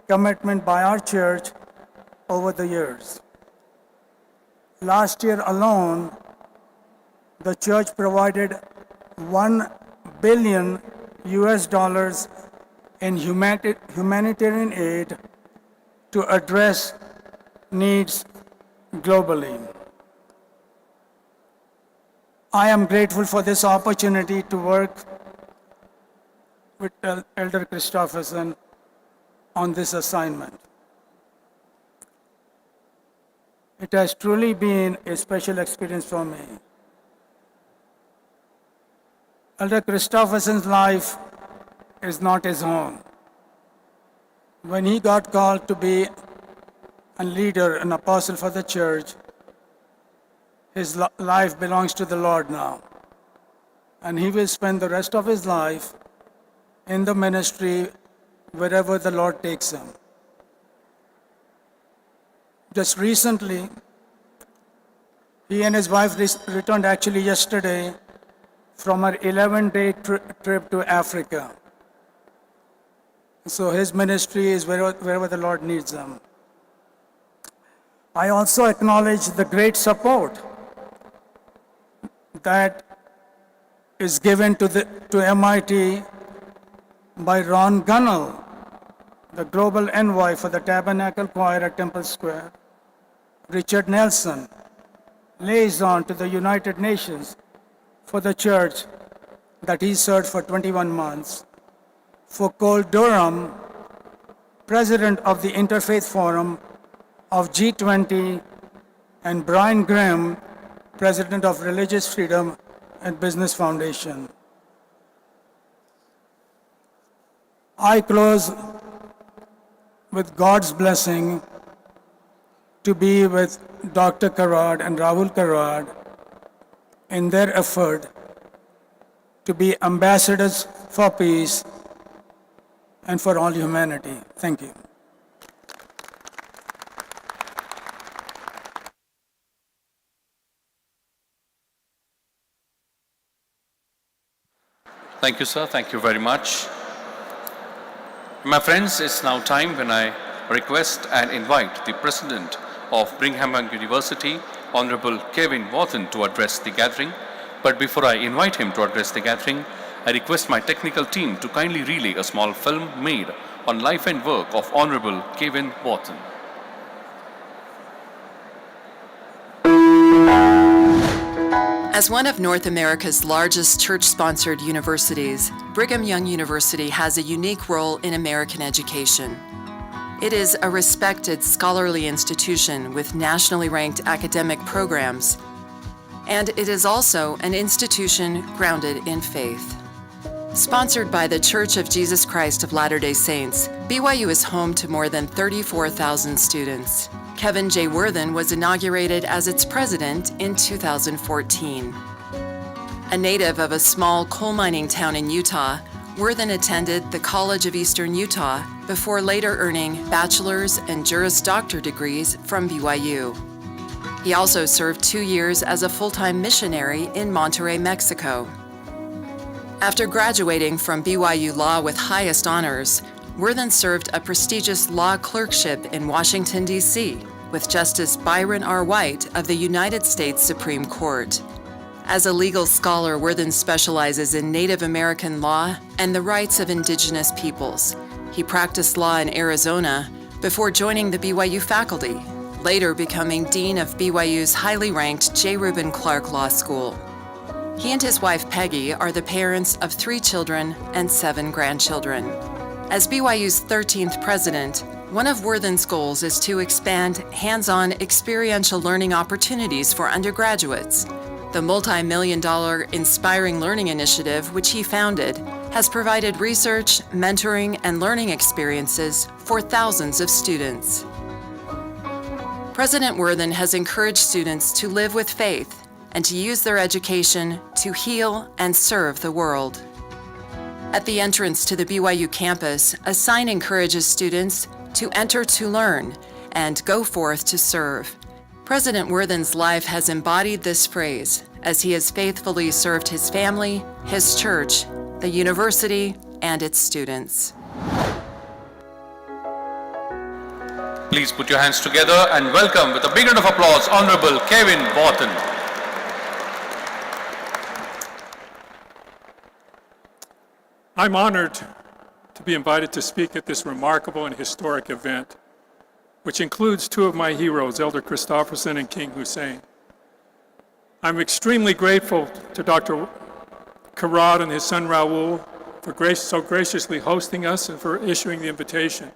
commitment by our church over the years. Last year alone, the church provided $1 billion in humanitarian aid to address needs globally. I am grateful for this opportunity to work with Elder Christofferson on this assignment. It has truly been a special experience for me. Elder Christofferson's life is not his own. When he got called to be a leader, an apostle for the church, his life belongs to the Lord now. And he will spend the rest of his life in the ministry wherever the Lord takes him. Just recently, he and his wife returned actually yesterday from an 11-day trip to Africa. So his ministry is wherever the Lord needs them. I also acknowledge the great support that is given to MIT by Ron Gunnell, the global envoy for the Tabernacle Choir at Temple Square, Richard Nelson, liaison to the United Nations for the church that he served for 21 months, for Cole Durham, president of the Interfaith Forum of G20, and Brian Grimm, president of Religious Freedom and Business Foundation. I close with God's blessing to be with Dr. Karad and Rahul Karad in their effort to be ambassadors for peace and for all humanity. Thank you. Thank you, sir. Thank you very much. My friends, it's now time when I request and invite the President of Brigham Young University, Honorable Kevin Wathen, to address the gathering. But before I invite him to address the gathering, I request my technical team to kindly relay a small film made on life and work of Honorable Kevin Wathen. As one of North America's largest church-sponsored universities, Brigham Young University has a unique role in American education. It is a respected scholarly institution with nationally ranked academic programs, and it is also an institution grounded in faith. Sponsored by the Church of Jesus Christ of Latter-day Saints, BYU is home to more than 34,000 students. Kevin J. Worthen was inaugurated as its president in 2014. A native of a small coal mining town in Utah, Worthen attended the College of Eastern Utah before later earning bachelor's and Juris Doctor degrees from BYU. He also served 2 years as a full-time missionary in Monterrey, Mexico. After graduating from BYU Law with highest honors, Worthen served a prestigious law clerkship in Washington, D.C. with Justice Byron R. White of the United States Supreme Court. As a legal scholar, Worthen specializes in Native American law and the rights of indigenous peoples. He practiced law in Arizona before joining the BYU faculty, later becoming dean of BYU's highly ranked J. Reuben Clark Law School. He and his wife Peggy are the parents of 3 children and 7 grandchildren. As BYU's 13th president, one of Worthen's goals is to expand hands-on experiential learning opportunities for undergraduates. The multi-million-dollar Inspiring Learning Initiative, which he founded, has provided research, mentoring, and learning experiences for thousands of students. President Worthen has encouraged students to live with faith and to use their education to heal and serve the world. At the entrance to the BYU campus, a sign encourages students to enter to learn and go forth to serve. President Worthen's life has embodied this phrase as he has faithfully served his family, his church, the university, and its students. Please put your hands together and welcome with a big round of applause Honorable Kevin Worthen. I'm honored to be invited to speak at this remarkable and historic event, which includes 2 of my heroes, Elder Christofferson and King Hussein. I'm extremely grateful to Dr. Karad and his son Raul for so graciously hosting us and for issuing the invitation.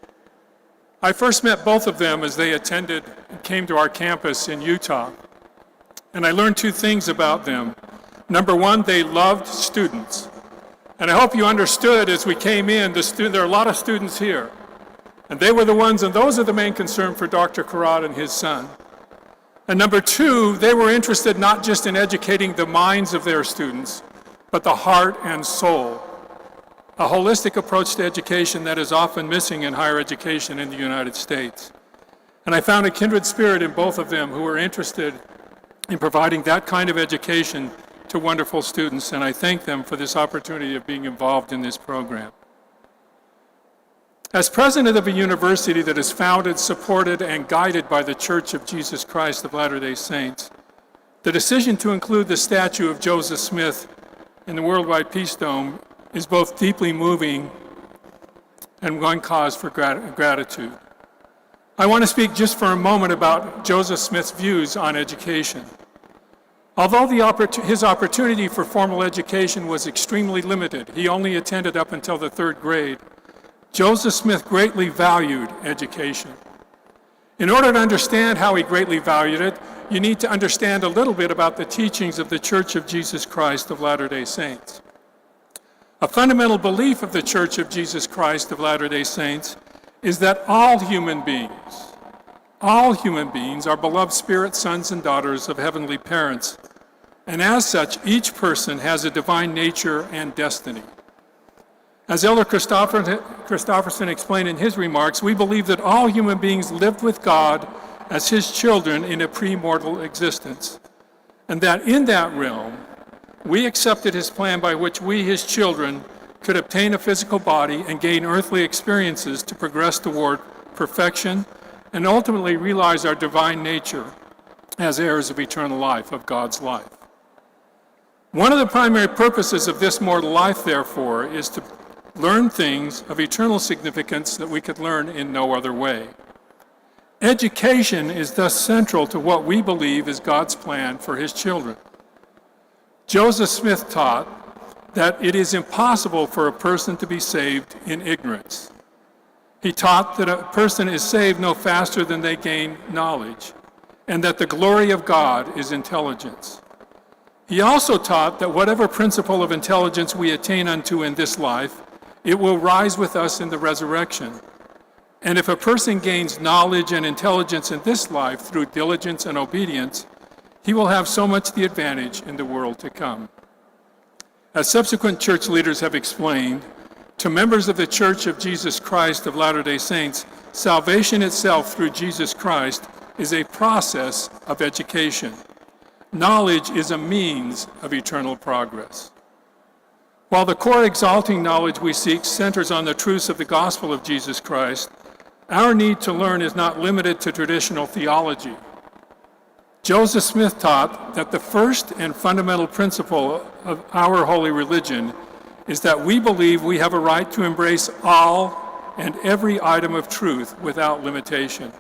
I first met both of them as they attended and came to our campus in Utah, and I learned 2 things about them. Number 1, they loved students. And I hope you understood as we came in, there are a lot of students here. And they were the ones, and those are the main concern for Dr. Karad and his son. And number 2, they were interested not just in educating the minds of their students, but the heart and soul. A holistic approach to education that is often missing in higher education in the United States. And I found a kindred spirit in both of them who were interested in providing that kind of education to wonderful students, and I thank them for this opportunity of being involved in this program. As president of a university that is founded, supported, and guided by the Church of Jesus Christ of Latter-day Saints, the decision to include the statue of Joseph Smith in the Worldwide Peace Dome is both deeply moving and one cause for gratitude. I want to speak just for a moment about Joseph Smith's views on education. Although his opportunity for formal education was extremely limited, he only attended up until the 3rd grade, Joseph Smith greatly valued education. In order to understand how he greatly valued it, you need to understand a little bit about the teachings of the Church of Jesus Christ of Latter-day Saints. A fundamental belief of the Church of Jesus Christ of Latter-day Saints is that all human beings are beloved spirit sons and daughters of heavenly parents, and as such, each person has a divine nature and destiny. As Elder Christofferson explained in his remarks, we believe that all human beings lived with God as his children in a pre-mortal existence, and that in that realm, we accepted his plan by which we, his children, could obtain a physical body and gain earthly experiences to progress toward perfection and ultimately realize our divine nature as heirs of eternal life, of God's life. One of the primary purposes of this mortal life, therefore, is to learn things of eternal significance that we could learn in no other way. Education is thus central to what we believe is God's plan for his children. Joseph Smith taught that it is impossible for a person to be saved in ignorance. He taught that a person is saved no faster than they gain knowledge, and that the glory of God is intelligence. He also taught that whatever principle of intelligence we attain unto in this life, it will rise with us in the resurrection. And if a person gains knowledge and intelligence in this life through diligence and obedience, he will have so much the advantage in the world to come. As subsequent church leaders have explained, to members of the Church of Jesus Christ of Latter-day Saints, salvation itself through Jesus Christ is a process of education. Knowledge is a means of eternal progress. While the core exalting knowledge we seek centers on the truths of the gospel of Jesus Christ, our need to learn is not limited to traditional theology. Joseph Smith taught that the first and fundamental principle of our holy religion is that we believe we have a right to embrace all and every item of truth without limitation.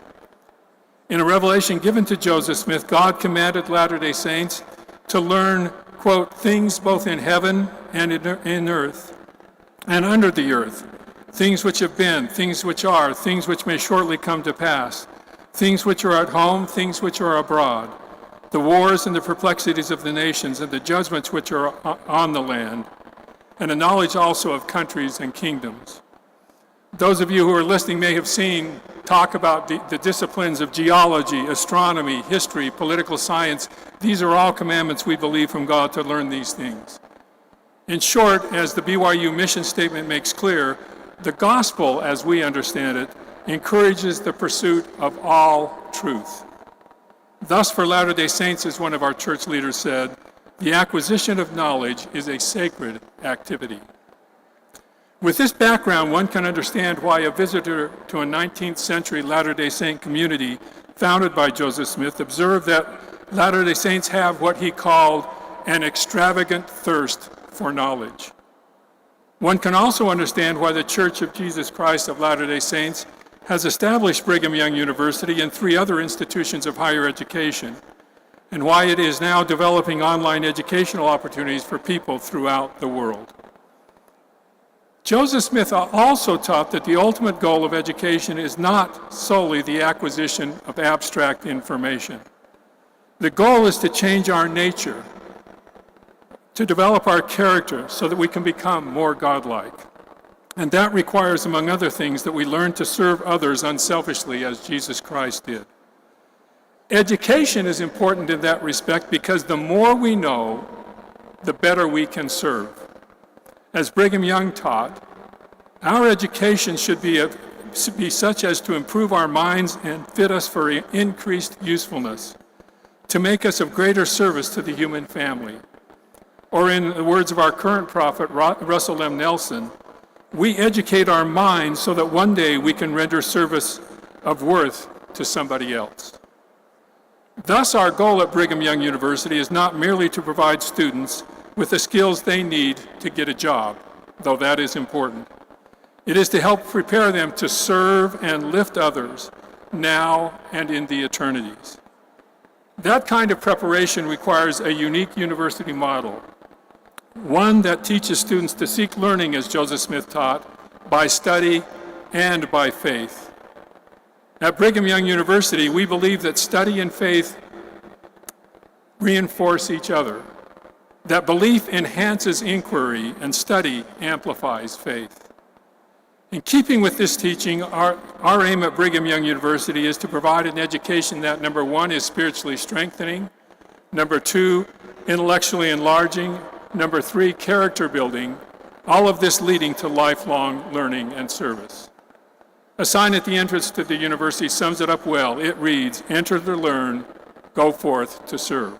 In a revelation given to Joseph Smith, God commanded Latter-day Saints to learn, quote, things both in heaven and in earth and under the earth, things which have been, things which are, things which may shortly come to pass, things which are at home, things which are abroad, the wars and the perplexities of the nations and the judgments which are on the land, and a knowledge also of countries and kingdoms. Those of you who are listening may have seen talk about the disciplines of geology, astronomy, history, political science. These are all commandments we believe from God to learn these things. In short, as the BYU mission statement makes clear, the gospel, as we understand it, encourages the pursuit of all truth. Thus, for Latter-day Saints, as one of our church leaders said, the acquisition of knowledge is a sacred activity. With this background, one can understand why a visitor to a 19th century Latter-day Saint community founded by Joseph Smith observed that Latter-day Saints have what he called an extravagant thirst for knowledge. One can also understand why the Church of Jesus Christ of Latter-day Saints has established Brigham Young University and 3 other institutions of higher education, and why it is now developing online educational opportunities for people throughout the world. Joseph Smith also taught that the ultimate goal of education is not solely the acquisition of abstract information. The goal is to change our nature, to develop our character so that we can become more godlike. And that requires, among other things, that we learn to serve others unselfishly as Jesus Christ did. Education is important in that respect because the more we know, the better we can serve. As Brigham Young taught, our education should be such as to improve our minds and fit us for increased usefulness, to make us of greater service to the human family. Or in the words of our current prophet, Russell M. Nelson, we educate our minds so that one day we can render service of worth to somebody else. Thus, our goal at Brigham Young University is not merely to provide students with the skills they need to get a job, though that is important. It is to help prepare them to serve and lift others now and in the eternities. That kind of preparation requires a unique university model, one that teaches students to seek learning, as Joseph Smith taught, by study and by faith. At Brigham Young University, we believe that study and faith reinforce each other, that belief enhances inquiry and study amplifies faith. In keeping with this teaching, our aim at Brigham Young University is to provide an education that, number 1, is spiritually strengthening, number 2, intellectually enlarging, number 3, character building, all of this leading to lifelong learning and service. A sign at the entrance to the university sums it up well. It reads, "Enter to learn, go forth to serve."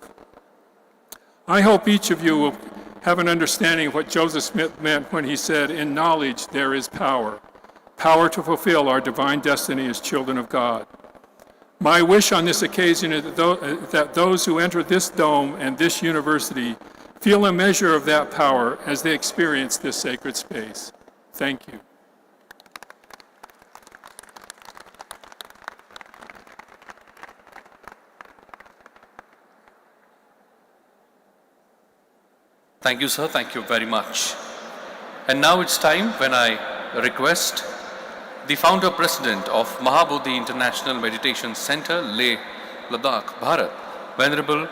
I hope each of you will have an understanding of what Joseph Smith meant when he said, "In knowledge there is power, power to fulfill our divine destiny as children of God." My wish on this occasion is that those who enter this dome and this university feel a measure of that power as they experience this sacred space. Thank you. Thank you, sir. Thank you very much. And now it's time when I request the founder president of Mahabodhi International Meditation Center, Leh, Ladakh, Bharat, Venerable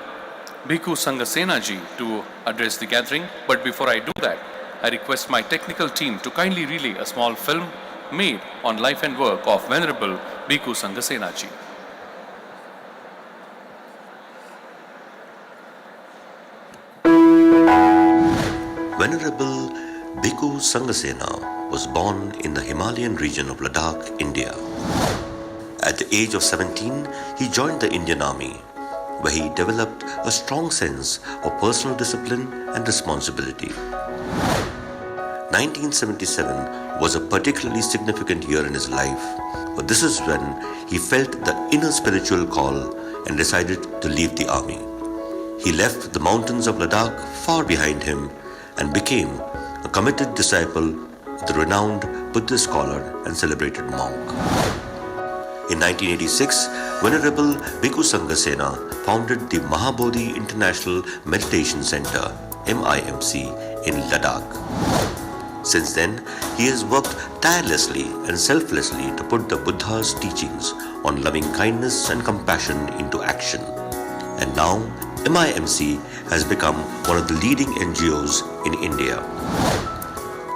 Bhikkhu Sangasena ji to address the gathering. But before I do that, I request my technical team to kindly relay a small film made on life and work of Venerable Bhikkhu Sangasena ji. Venerable Bhikkhu Sangasena was born in the Himalayan region of Ladakh, India. At the age of 17, he joined the Indian Army, where he developed a strong sense of personal discipline and responsibility. 1977 was a particularly significant year in his life, for this is when he felt the inner spiritual call and decided to leave the army. He left the mountains of Ladakh far behind him and became a committed disciple of the renowned Buddhist scholar and celebrated monk. In 1986, Venerable Bhikkhu Sangasena founded the Mahabodhi International Meditation Center, MIMC, in Ladakh. Since then, he has worked tirelessly and selflessly to put the Buddha's teachings on loving kindness and compassion into action. And now, MIMC has become one of the leading NGOs in India.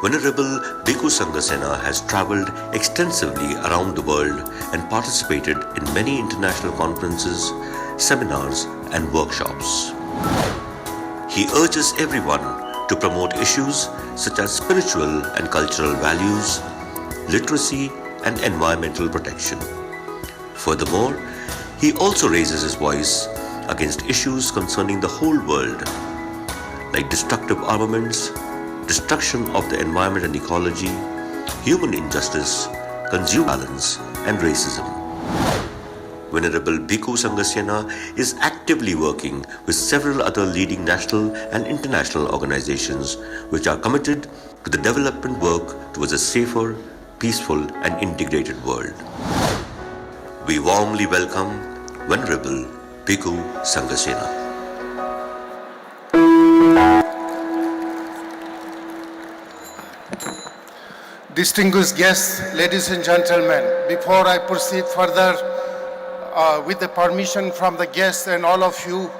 Venerable Bhikkhu Sangasena has travelled extensively around the world and participated in many international conferences, seminars and workshops. He urges everyone to promote issues such as spiritual and cultural values, literacy and environmental protection. Furthermore, he also raises his voice against issues concerning the whole world, like destructive armaments, destruction of the environment and ecology, human injustice, consumer violence, and racism. Venerable Bhikkhu Sangasena is actively working with several other leading national and international organizations which are committed to the development work towards a safer, peaceful, and integrated world. We warmly welcome Venerable Bhikkhu Sangasena. Distinguished guests, ladies and gentlemen, before I proceed further, with the permission from the guests and all of you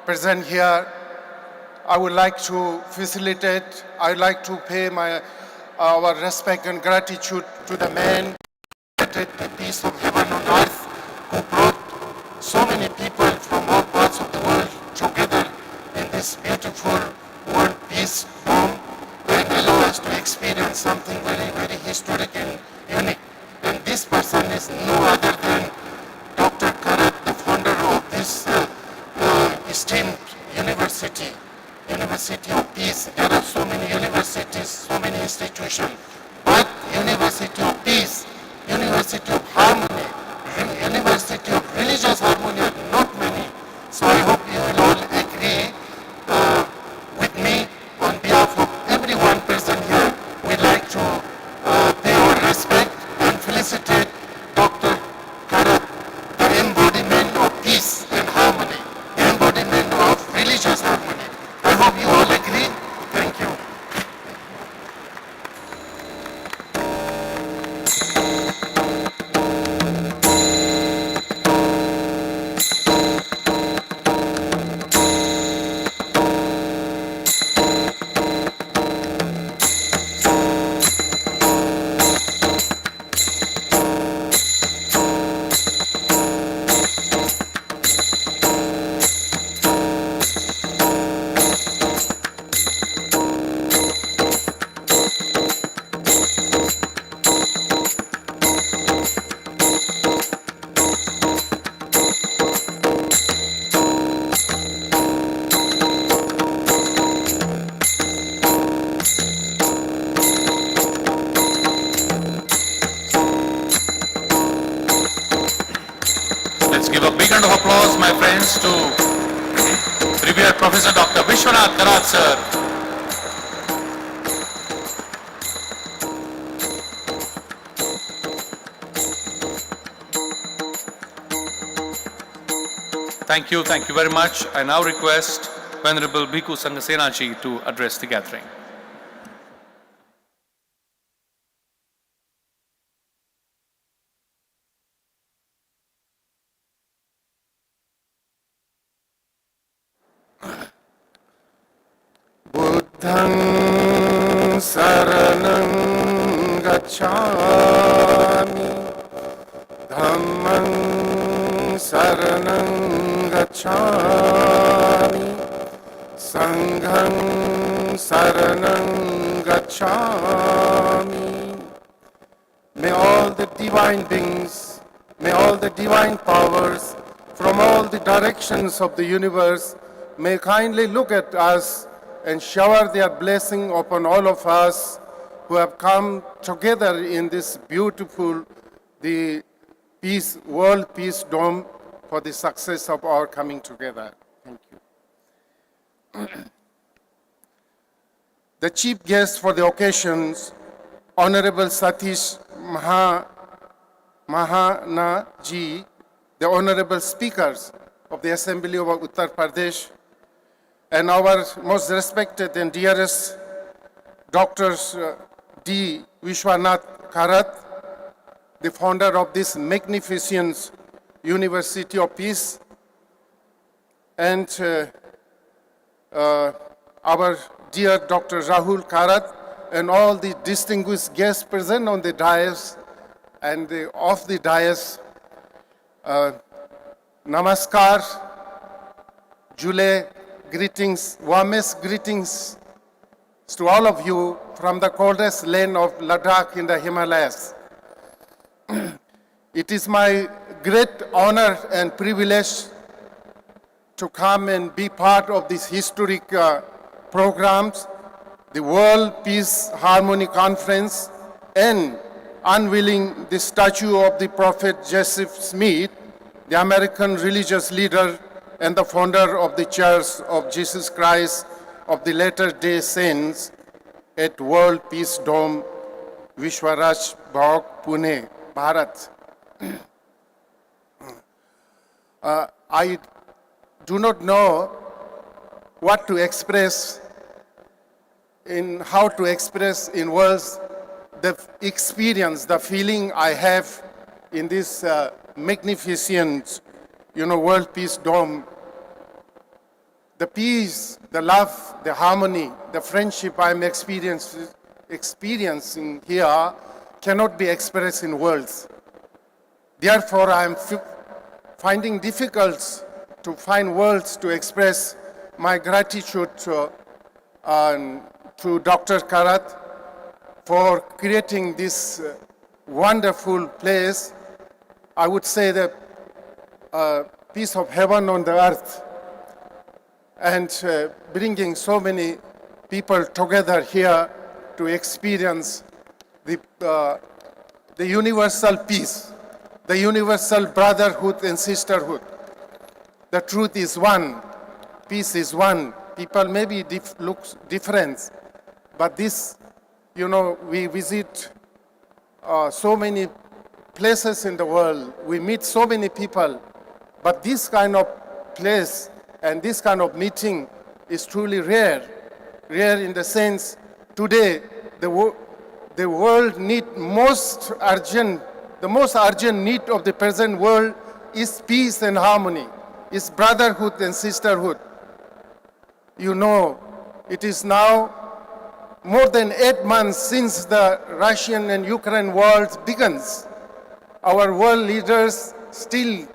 present here, I would like to facilitate, I would like to pay our respect and gratitude to the man who created the peace of heaven on earth, who brought so many people from all parts of the world together in this beautiful world peace home and allow us to experience something very, very historic and unique. And this person is no other than Dr. Karat, the founder of this esteemed university, University of Peace. There are so many universities, so many institutions, but University of Peace, University of Harmony, University of Religious Harmony are not many. So I hope you will all agree with me on behalf of everyone present here. We'd like to pay our respect and felicitate Dr. Karat, the embodiment of peace and harmony, the embodiment of religious harmony. I hope you all agree. Thank you. Let's give a big round of applause, my friends, to Revered Professor Dr. Vishwanath Karat, sir. Thank you very much. I now request Venerable Bhikkhu Sangasena ji to address the gathering. बुद्धं शरणं गच्छामि धम्मं शरणं गच्छामि संघं शरणं gacchami. May all the divine beings, may all the divine powers from all the directions of the universe may kindly look at us and shower their blessing upon all of us who have come together in this beautiful, the peace, World Peace Dome for the success of our coming together. Thank you. The chief guest for the occasions, Honorable Satish Mahana ji, the honorable speakers of the Assembly of Uttar Pradesh, and our most respected and dearest Drs. D. Vishwanath Karat, the founder of this magnificent University of Peace, and our dear Dr. Rahul Karat, and all the distinguished guests present on the dais and off the dais. Namaskar, Jule, greetings, warmest greetings to all of you from the coldest land of Ladakh in the Himalayas. It is my great honor and privilege to come and be part of this historic programs, the World Peace Harmony Conference, and unveiling the statue of the Prophet Joseph Smith, the American religious leader and the founder of the Church of Jesus Christ of the Latter-day Saints at World Peace Dome, Vishwaraj Bhog, Pune, Bharat. I do not know what to express how to express in words the experience, the feeling I have in this magnificent, World Peace Dome. The peace, the love, the harmony, the friendship I'm experiencing here cannot be expressed in words. Therefore, I'm finding difficult to find words to express my gratitude to Dr. Karat for creating this wonderful place. I would say the piece of heaven on the earth, and bringing so many people together here to experience the universal peace, the universal brotherhood and sisterhood. The truth is one, peace is one. People maybe look different, but this, we visit so many places in the world, we meet so many people, but this kind of place and this kind of meeting is truly rare. Rare in the sense, today, the world need the most urgent need of the present world is peace and harmony, is brotherhood and sisterhood. It is now more than 8 months since the Russian and Ukraine wars begins. Our world leaders still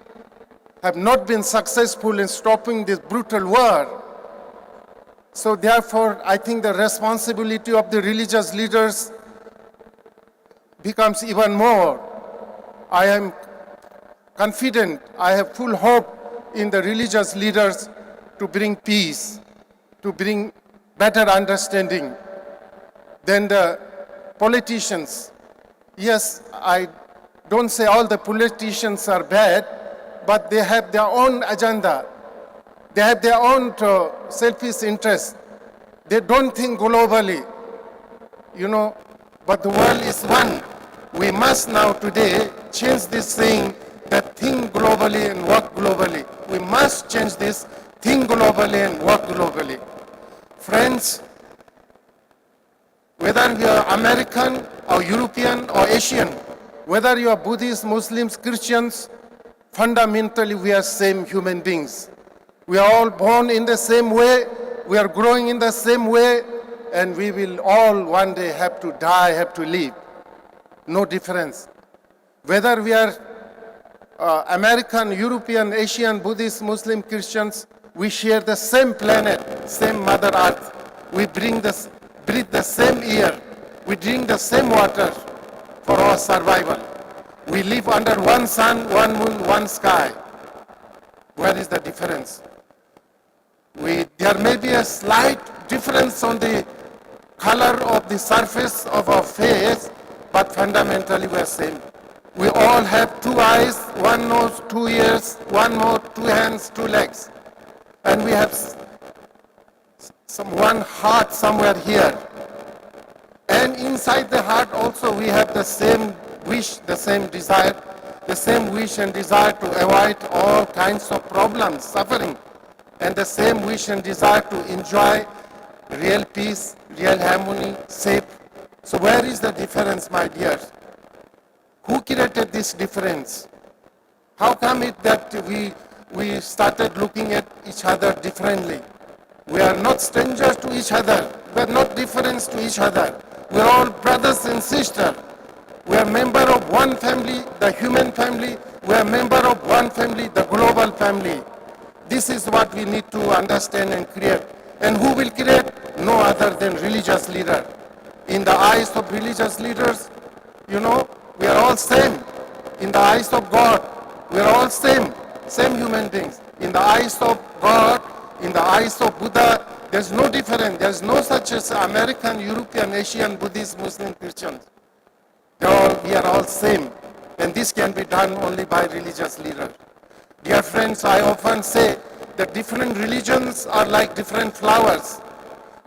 have not been successful in stopping this brutal war. So therefore, I think the responsibility of the religious leaders becomes even more. I am confident, I have full hope in the religious leaders to bring peace, to bring better understanding than the politicians. Yes, I don't say all the politicians are bad, but they have their own agenda. They have their own selfish interests. They don't think globally, but the world is one. We must now today change this thing, that think globally and work globally. We must change this, think globally and work globally. Friends, whether you are American or European or Asian, whether you are Buddhists, Muslims, Christians, fundamentally we are same human beings. We are all born in the same way, we are growing in the same way, and we will all one day have to die, have to leave. No difference. Whether we are American, European, Asian, Buddhist, Muslim, Christians, we share the same planet, same Mother Earth. We breathe the same air. We drink the same water for our survival. We live under one sun, one moon, one sky. Where is the difference? There may be a slight difference on the color of the surface of our face, but fundamentally we are same. We all have two eyes, one nose, 2 ears, one mouth, 2 hands, 2 legs. And we have one heart somewhere here. And inside the heart also we have the same wish, the same desire, the same wish and desire to avoid all kinds of problems, suffering, and the same wish and desire to enjoy real peace, real harmony, safe. So where is the difference, my dears? Who created this difference? How come it that we started looking at each other differently? We are not strangers to each other. We are not different to each other. We are all brothers and sisters. We are member of one family, the human family. We are member of one family, the global family. This is what we need to understand and create. And who will create? No other than religious leader. In the eyes of religious leaders, you know, we are all same. In the eyes of God, we are all same human beings. In the eyes of God, in the eyes of Buddha, there's no difference. There's no such as American, European, Asian, Buddhist, Muslim, Christians. We are all same. And this can be done only by religious leaders. Dear friends, I often say that different religions are like different flowers.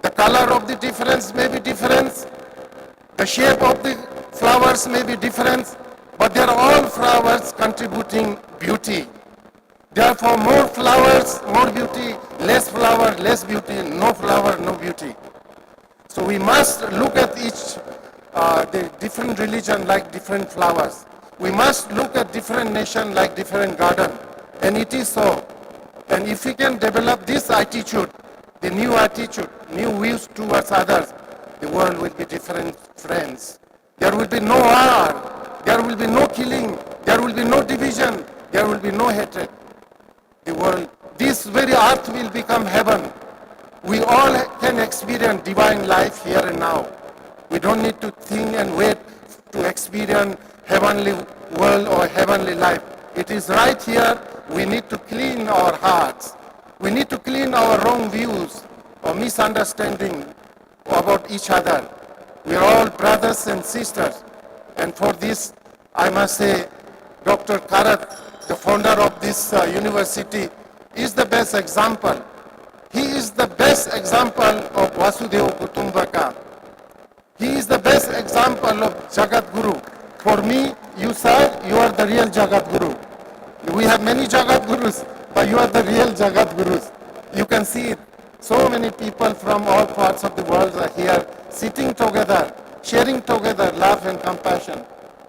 The color of the difference may be different. The shape of the flowers may be different. But they are all flowers contributing beauty. Therefore, more flowers, more beauty, less flower, less beauty, no flower, no beauty. So we must look at the different religion like different flowers. We must look at different nation like different garden. And it is so. And if we can develop this attitude, the new attitude, new views towards others, the world will be different, friends. There will be no war, there will be no killing, there will be no division, there will be no hatred. The world, this very earth will become heaven. We all can experience divine life here and now. We don't need to think and wait to experience heavenly world or heavenly life. It is right here. We need to clean our hearts. We need to clean our wrong views or misunderstanding about each other. We are all brothers and sisters. And for this, I must say, Dr. Karat, the founder of this university, is the best example. He is the best example of Vasudeva Kutumbaka. He is the best example of Jagat Guru. For me, you sir, you are the real Jagat Guru. We have many Jagat Gurus, but you are the real Jagat Gurus. You can see it. So many people from all parts of the world are here, sitting together, sharing together love and compassion.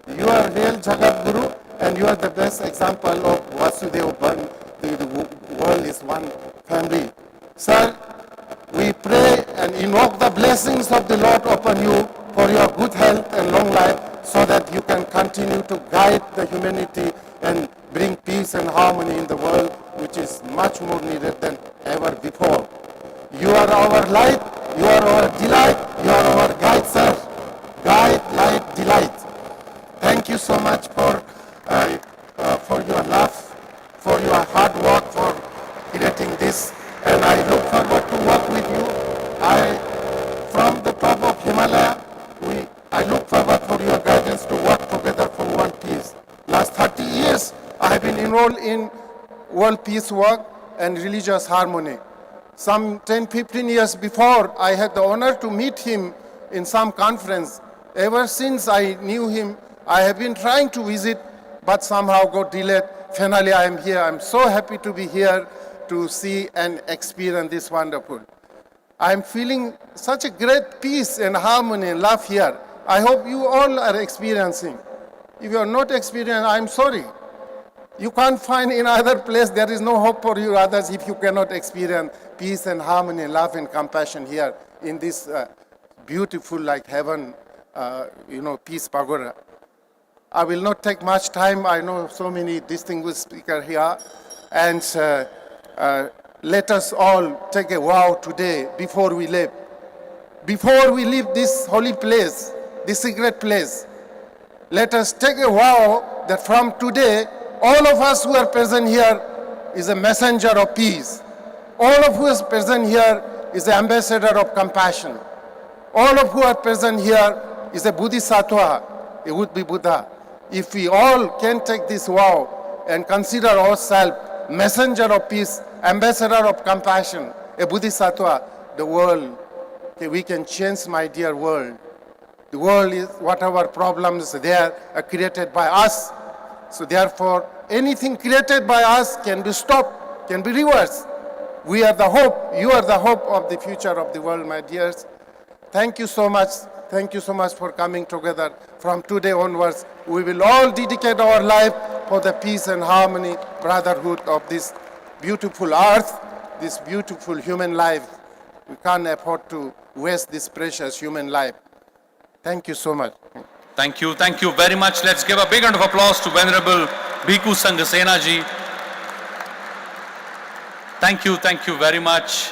You are real Jagat Guru, and you are the best example of Vasudeva. The world is one family. Sir, we pray and invoke the blessings of the Lord upon you for your good health and long life, so that you can continue to guide the humanity and bring peace and harmony in the world, which is much more needed than ever before. You are our light, you are our delight, you are our guide, sir. Guide, light, delight. Thank you so much for your love, for your hard work, for creating this. And I look forward to work with you. From the top of Himalaya, I look forward for your guidance to work together for world peace. Last 30 years, I have been enrolled in world peace work and religious harmony. Some 10-15 years before, I had the honor to meet him in some conference. Ever since I knew him, I have been trying to visit, but somehow got delayed. Finally, I am here. I'm so happy to be here to see and experience this wonderful. I'm feeling such a great peace and harmony and love here. I hope you all are experiencing. If you are not experiencing, I'm sorry. You can't find in other place, there is no hope for you others if you cannot experience peace and harmony, love and compassion here in this beautiful like heaven, Peace Pagoda. I will not take much time. I know so many distinguished speakers here. And let us all take a vow today before we leave. Before we leave this holy place, this secret place, let us take a vow that from today, all of us who are present here is a messenger of peace. All of who is present here is an ambassador of compassion. All of who are present here is a Bodhisattva, a would-be Buddha. If we all can take this vow and consider ourselves messenger of peace, ambassador of compassion, a Bodhisattva, the world, we can change, my dear world. The world is whatever problems there are created by us. So therefore, anything created by us can be stopped, can be reversed. We are the hope, you are the hope of the future of the world, my dears. Thank you so much. Thank you so much for coming together. From today onwards, we will all dedicate our life for the peace and harmony, brotherhood of this beautiful earth, this beautiful human life. We can't afford to waste this precious human life. Thank you so much. Thank you very much. Let's give a big round of applause to Venerable Bhikkhu Sanghasena ji. Thank you very much.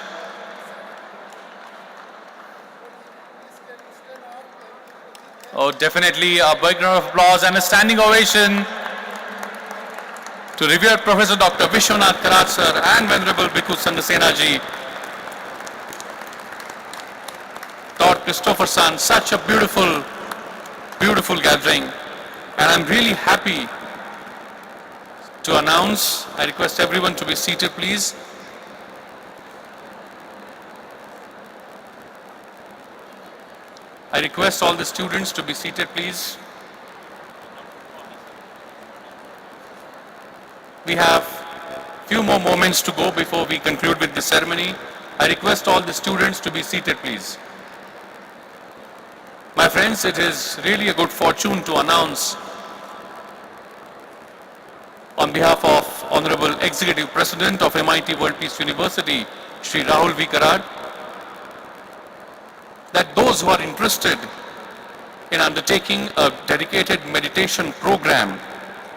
Oh, definitely a big round of applause and a standing ovation to Revered Professor Dr. Vishwanath Karat sir and Venerable Bhikkhu Sanghasena ji. Lord Christopher son, such a beautiful gathering, and I'm really happy to announce, I request everyone to be seated please. I request all the students to be seated please. We have few more moments to go before we conclude with the ceremony. I request all the students to be seated please. My friends, it is really a good fortune to announce on behalf of Honorable Executive President of MIT World Peace University, Shri Rahul V. Karad, that those who are interested in undertaking a dedicated meditation program,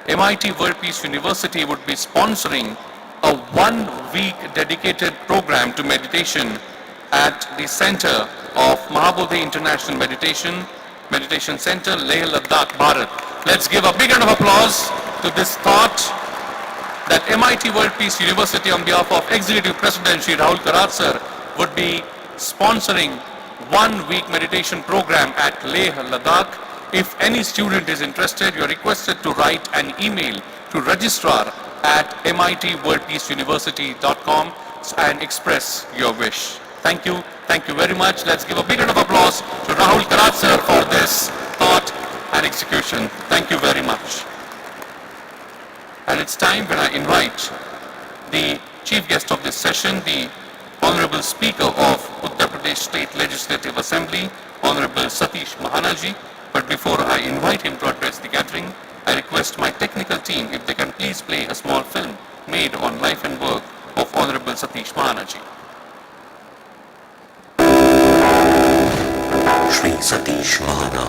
MIT World Peace University would be sponsoring a 1-week dedicated program to meditation at the center of Mahabodhi International Meditation Center, Leh Ladakh, Bharat. Let's give a big round of applause to this thought that MIT World Peace University on behalf of Executive President Shri Rahul Karat sir would be sponsoring 1-week meditation program at Leh Ladakh. If any student is interested, you are requested to write an email to registrar at mitworldpeaceuniversity.com and express your wish. Thank you very much. Let's give a big round of applause to Rahul Karat sir for this thought and execution. Thank you very much. And it's time when I invite the chief guest of this session, the Honorable Speaker of Uttar Pradesh State Legislative Assembly, Honorable Satish Mahanaji. But before I invite him to address the gathering, I request my technical team if they can please play a small film made on life and work of Honorable Satish Mahanaji. Shri Satish Mahana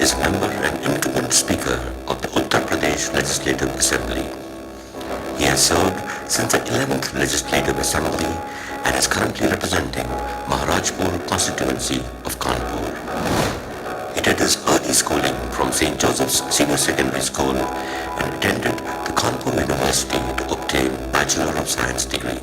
is member and incumbent speaker of the Uttar Pradesh Legislative Assembly. He has served since the 11th Legislative Assembly and is currently representing Maharajpur constituency of Kanpur. He did his early schooling from St. Joseph's Senior Secondary School and attended the Kanpur University to obtain Bachelor of Science degree.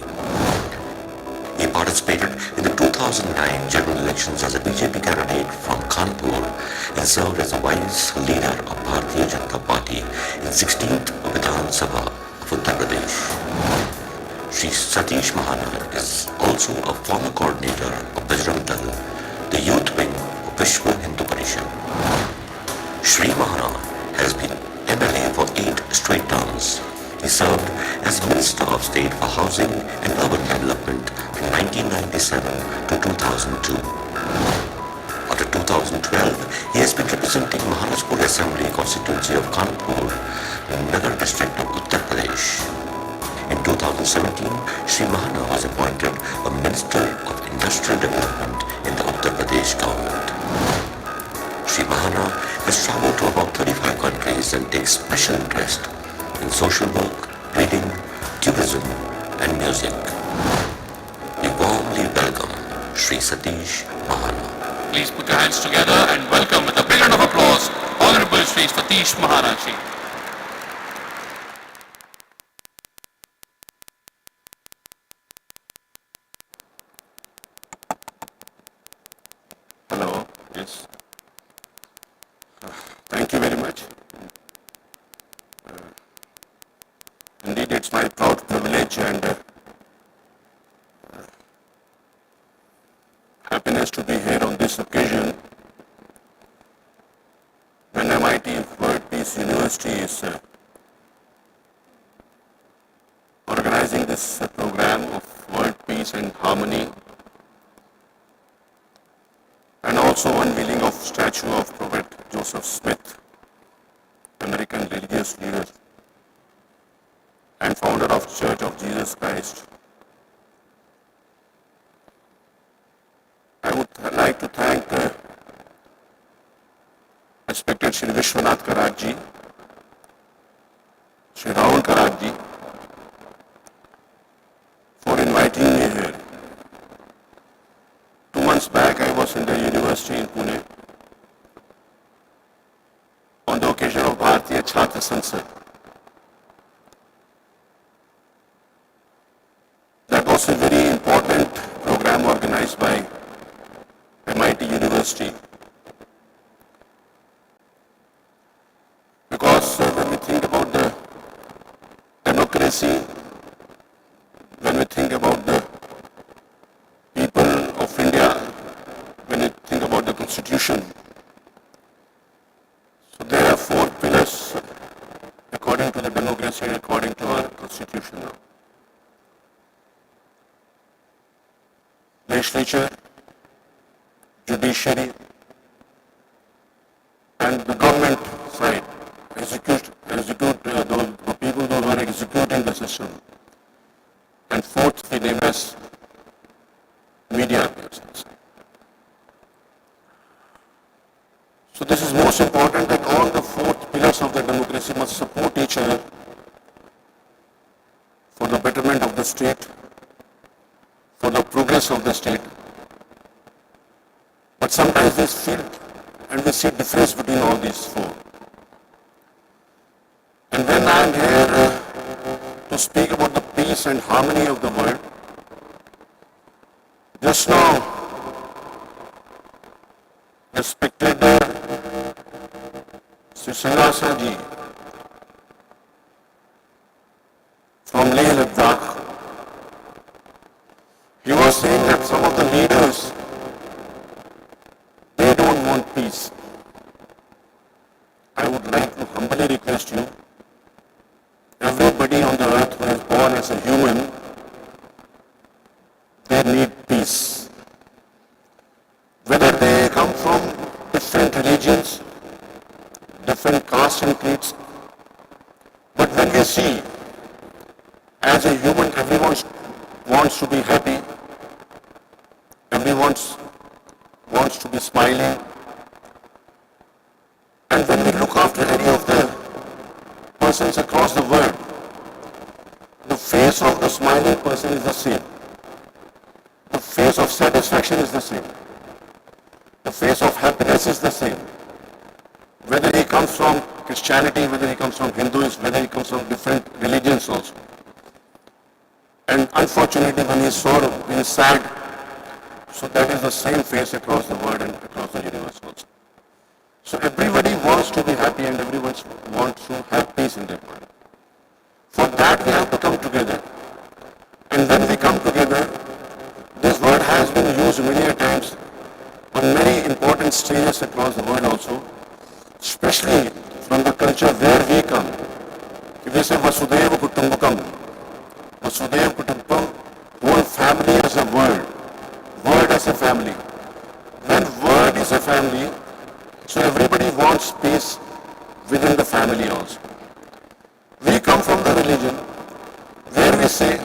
He participated in the 2009 general elections as a BJP candidate from Kanpur and served as a vice leader of Bharatiya Janata Party in 16th Vidhan Sabha of Uttar Pradesh. Shri Satish Mahana is also a former coordinator of Bajrang Dal, the youth wing of Vishwa Hindu Parishad. Shri Mahana has been MLA for 8 straight terms. He served as Minister of State for Housing and Urban Development from 1997 to 2002. After 2012, he has been representing Maharajpur Assembly constituency of Kanpur in Nagar district of Uttar Pradesh. In 2017, Shri Mahana was appointed a Minister of Industrial Development in the Uttar Pradesh government. takes special interest in social work, reading, tourism, and music. We warmly welcome Sri Satish Mahana. Please put your hands together and welcome with a big round of applause, Honorable Sri Satish Maharaji. Hello, yes. Thank you very much. Indeed, it's my proud privilege and happiness to be here on this occasion when MIT World Peace University is organizing this program of World Peace and Harmony, and also unveiling of statue of Prophet Joseph Smith, American religious leader and founder of Church of Jesus Christ. I would like to thank respected Shri Vishwanath Karat ji, Shri Rahul Karat ji for inviting me here. 2 months back I was in the university in Pune on the occasion of Bharatiya Chhatra Sansad. That was a very important program organized by MIT University, because when we think about the democracy, when we think about the people of India, when we think about the constitution, so there are 4 pillars according to the democracy, according to our constitution now. Legislature, judiciary, and the government side, execute the people who are executing the system. And 4th we name as media. So this is most important, that all the 4 pillars of the democracy must support each other for the betterment of the state, for the progress of the state. But sometimes we feel and we see difference between all these 4. And when I am here to speak about the peace and harmony of the world, just now, respected Sri Srivastava ji from Leh Ladakh, he was saying that some of the leaders, they don't want peace. I would like to humbly request you, everybody on the earth who is born as a human, they need peace. Whether they come from different religions, different castes and creeds, but when we see, as a human, everyone wants to be happy, everyone wants to be smiling, and when we look after any of the persons across the world, the face of the smiling person is the same. The face of satisfaction is the same. The face of happiness is the same. Whether he comes from Christianity, whether he comes from Hinduism, whether he comes from different religions also. And unfortunately, when he is sorrow, when he is sad, so that is the same face across the world and across the universe also. So everybody wants to be happy and everyone wants to have peace in their mind. For that we have to come together. And when we come together, this word has been used many a times on many important stages across the world also, especially from the culture where we come. We say Vasudhaiva Kutumbakam. Vasudhaiva Kutumbakam, whole family as a word. Word as a family. When word is a family, so everybody wants peace within the family also. We come from the religion where we say,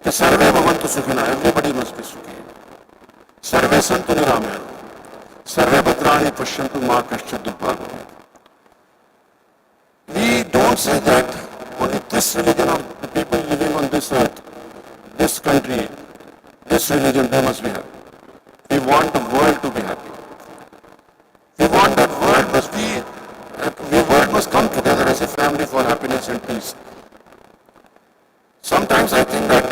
Sarve Bhavantu Sukhina, everybody must be Sukhi. Sarve Santu Niramaya, Sarve Bhadrani Pashyantu Ma Kaschat Duphago. don't say that only this religion of the people living on this earth, this country, this religion, they must be happy. We want the world to be happy. We want that world must be, the world must come together as a family for happiness and peace. Sometimes I think that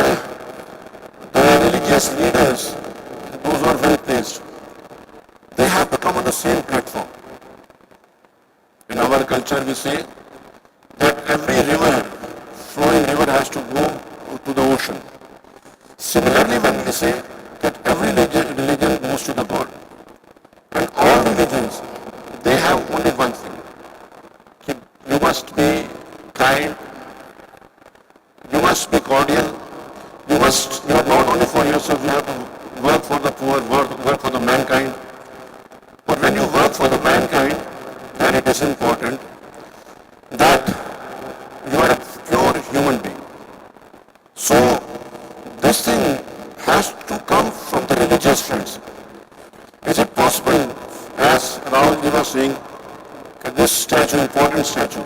the religious leaders, those who are well placed, they have to come on the same platform. In our culture we say that every river, flowing river has to go to the ocean. Similarly, when we say that every religion goes to the God, and all religions, they have only one thing. You must be kind, you must be cordial, you are not only for yourself, you have to work for the poor, work for the mankind. But when you work for the mankind, then it is important that you are a pure human being. So this thing has to come from the religious friends. Is it possible, as Rahul was saying, that this statue, important statue,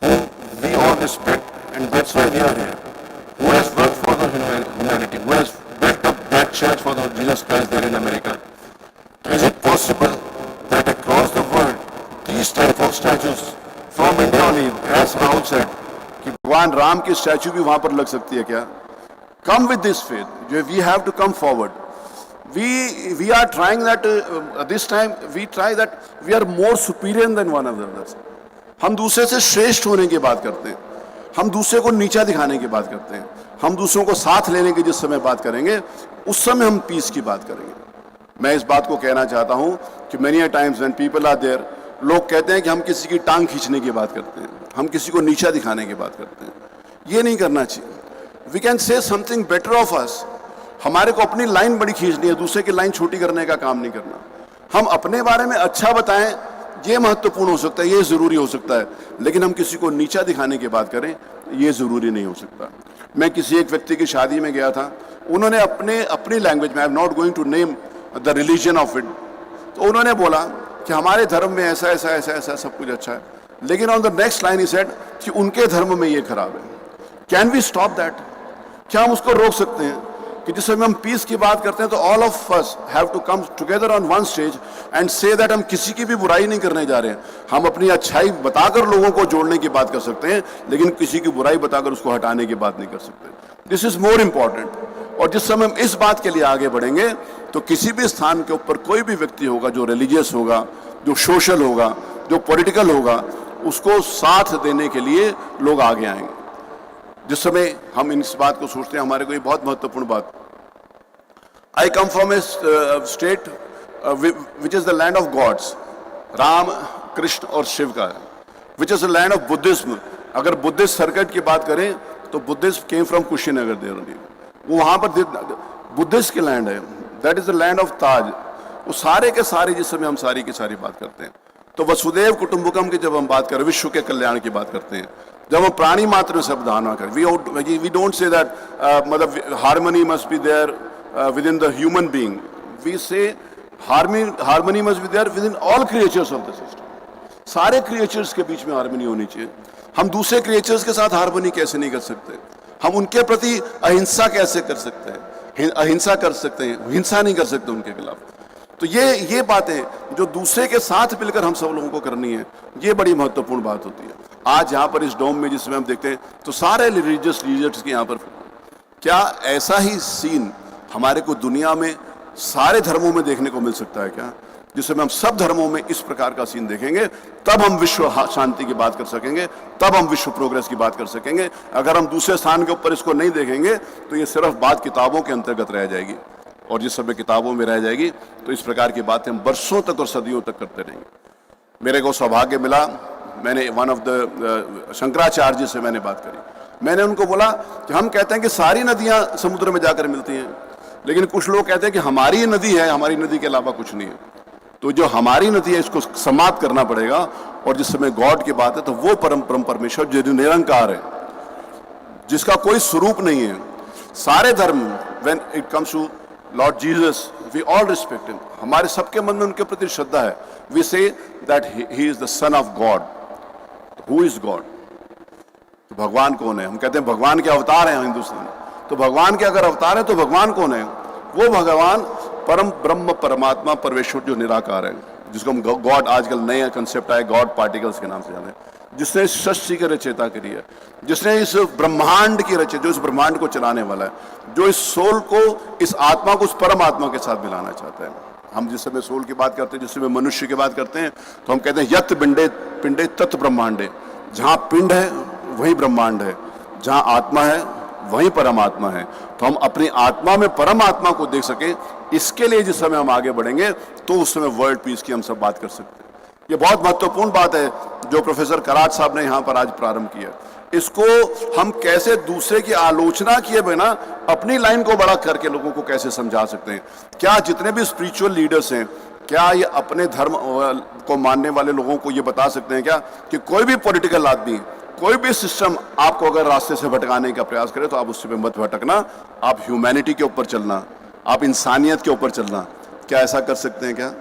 whom we all respect, and that's why we are here, who has worked for the humanity, who has built up that church for the Jesus Christ there in America, is it possible that across the world, these type of statues from India only, as Rahul said, कि भगवान राम की statue भी वहां पर लग सकती है क्या? Come with this faith. We have to come forward. We are trying that this time we try that we are more superior than one another. हम दूसरे से श्रेष्ठ होने की बात करते हैं, हम दूसरे को नीचा दिखाने की बात करते हैं, हम दूसरों को साथ लेने की जिस समय बात करेंगे उस समय हम पीस की बात करेंगे. मैं इस बात को कहना चाहता हूं कि many a times when people are there, लोग कहते हैं कि हम किसी की टांग खींचने की बात करते हैं, हम किसी को नीचा दिखाने की बात करते हैं. ये नहीं करना चाहिए. We can say something better of us. हमारे को अपनी लाइन बड़ी खींचनी है, दूसरे की लाइन छोटी करने का काम नहीं करना. हम अपने बारे में अच्छा बताएं, ये महत्वपूर्ण हो सकता है, ये जरूरी हो सकता है, लेकिन हम किसी को नीचा दिखाने की बात करें ये जरूरी नहीं हो सकता. मैं किसी एक व्यक्ति की शादी में गया था, उन्होंने अपनी लैंग्वेज में, I am not going to name the religion of it, तो उन्होंने बोला कि हमारे धर्म में ऐसा ऐसा ऐसा ऐसा सब कुछ अच्छा है, लेकिन on the next line he said कि उनके धर्म में ये खराब है. Can we stop that? क्या हम उसको रोक सकते हैं कि जिस समय हम पीस की बात करते हैं तो all of us have to come together on one stage and say that हम किसी की भी बुराई नहीं करने जा रहे हैं. हम अपनी अच्छाई बताकर लोगों को जोड़ने की बात कर सकते हैं, लेकिन किसी की बुराई बताकर उसको हटाने की बात नहीं कर सकते. This is more important. और जिस समय हम इस बात के लिए आगे बढ़ेंगे तो किसी भी स्थान के ऊपर कोई भी व्यक्ति होगा जो रिलीजियस होगा, जो सोशल होगा, जो पॉलिटिकल होगा, उसको साथ देने के लिए लोग आगे आएंगे. जिस समय हम इस बात को सोचते हैं, हमारे को ये बहुत महत्वपूर्ण बात. I come from a state which is the land of gods, Ram, Krishna और शिव का है, which is the land of Buddhism. अगर बुद्धिस्ट सर्किट की बात करें तो Buddhist came from Kushinagar there, वो वहां पर बुद्धिस्ट के लैंड है. That is the land of Taj. वो सारे के सारे जिस समय हम सारी की सारी बात करते हैं तो वसुदेव कुटुंबकम की जब हम बात करें, विश्व के कल्याण की बात करते हैं, जब हम प्राणी मात्र में सावधान करें, वी डोंट से दैट मतलब harmony must be there within the human being. We say harmony must be there within all creatures of the system. सारे क्रिएचर्स के बीच में हार्मनी होनी चाहिए. हम दूसरे क्रिएचर्स के साथ हार्मनी कैसे नहीं कर सकते? हम उनके प्रति अहिंसा कैसे कर सकते हैं? अहिंसा कर सकते हैं, हिंसा नहीं कर सकते उनके खिलाफ. तो ये बातें जो दूसरे के साथ मिलकर हम सब लोगों को करनी है, ये बड़ी महत्वपूर्ण बात होती है. आज यहाँ पर इस डोम में जिसमें हम देखते हैं तो सारे रिलीजियस लीडर्स के यहाँ पर, क्या ऐसा ही सीन हमारे को दुनिया में सारे धर्मों में देखने को मिल सकता है क्या? जिसमें हम सब धर्मों में इस प्रकार का सीन देखेंगे तब हम विश्व शांति की बात कर सकेंगे, तब हम विश्व प्रोग्रेस की बात कर सकेंगे. अगर हम दूसरे स्थान के ऊपर इसको नहीं देखेंगे तो ये सिर्फ बात किताबों के अंतर्गत रह जाएगी, और जिस समय किताबों में रह जाएगी तो इस प्रकार की बातें हम वर्षों तक और सदियों तक करते रहेंगे. मेरे को सौभाग्य मिला, मैंने वन ऑफ द शंकराचार्य से मैंने बात करी. मैंने उनको बोला कि हम कहते हैं कि सारी नदियां समुद्र में जाकर मिलती हैं, लेकिन कुछ लोग कहते हैं कि हमारी नदी है, हमारी नदी के अलावा कुछ नहीं है. तो जो हमारी नदी है इसको समाप्त करना पड़ेगा. और जिस समय गॉड की बात है तो वो परम परमेश्वर जो निरंकार है, जिसका कोई स्वरूप नहीं है. सारे धर्म, when it comes to Lord Jesus, we all respect him. हमारे सबके मन में उनके प्रति श्रद्धा है. We say that he is the son of God. Who is God? तो भगवान कौन है? हम कहते हैं भगवान के अवतार हैं हिंदुस्तान। तो भगवान के अगर अवतार है तो भगवान कौन है? वो भगवान परम ब्रह्म परमात्मा परमेश्वर जो निराकार है, जिसको हम गॉड, आजकल नया कंसेप्ट आया गॉड पार्टिकल्स के नाम से जाने, जिसने इस सृष्टि की रचयिता करी है, जिसने इस ब्रह्मांड की रचय, जो इस ब्रह्मांड को चलाने वाला है, जो इस सोल को, इस आत्मा को उस परमात्मा के साथ मिलाना चाहता है। हम जिस समय सोल की बात करते हैं, जिस समय मनुष्य की बात करते हैं, तो हम कहते हैं यत पिंडे पिंडे तत् ब्रह्मांडे। जहाँ पिंड है वही ब्रह्मांड है, जहाँ आत्मा है वही परमात्मा है। तो हम अपनी आत्मा में परमात्मा को देख सके, इसके लिए जिस समय हम आगे बढ़ेंगे तो उस समय वर्ल्ड पीस की हम सब बात कर सकते हैं। ये बहुत महत्वपूर्ण बात है जो प्रोफेसर कराट साहब ने यहाँ पर आज प्रारंभ किया। इसको हम कैसे दूसरे की आलोचना किए बिना अपनी लाइन को बड़ा करके लोगों को कैसे समझा सकते हैं? क्या जितने भी स्पिरिचुअल लीडर्स हैं, क्या ये अपने धर्म को मानने वाले लोगों को ये बता सकते हैं क्या कि कोई भी पॉलिटिकल आदमी, कोई भी सिस्टम आपको अगर रास्ते से भटकाने का प्रयास करे तो आप उससे पे मत भटकना, आप ह्यूमैनिटी के ऊपर चलना, आप इंसानियत के ऊपर चलना? क्या ऐसा कर सकते हैं क्या?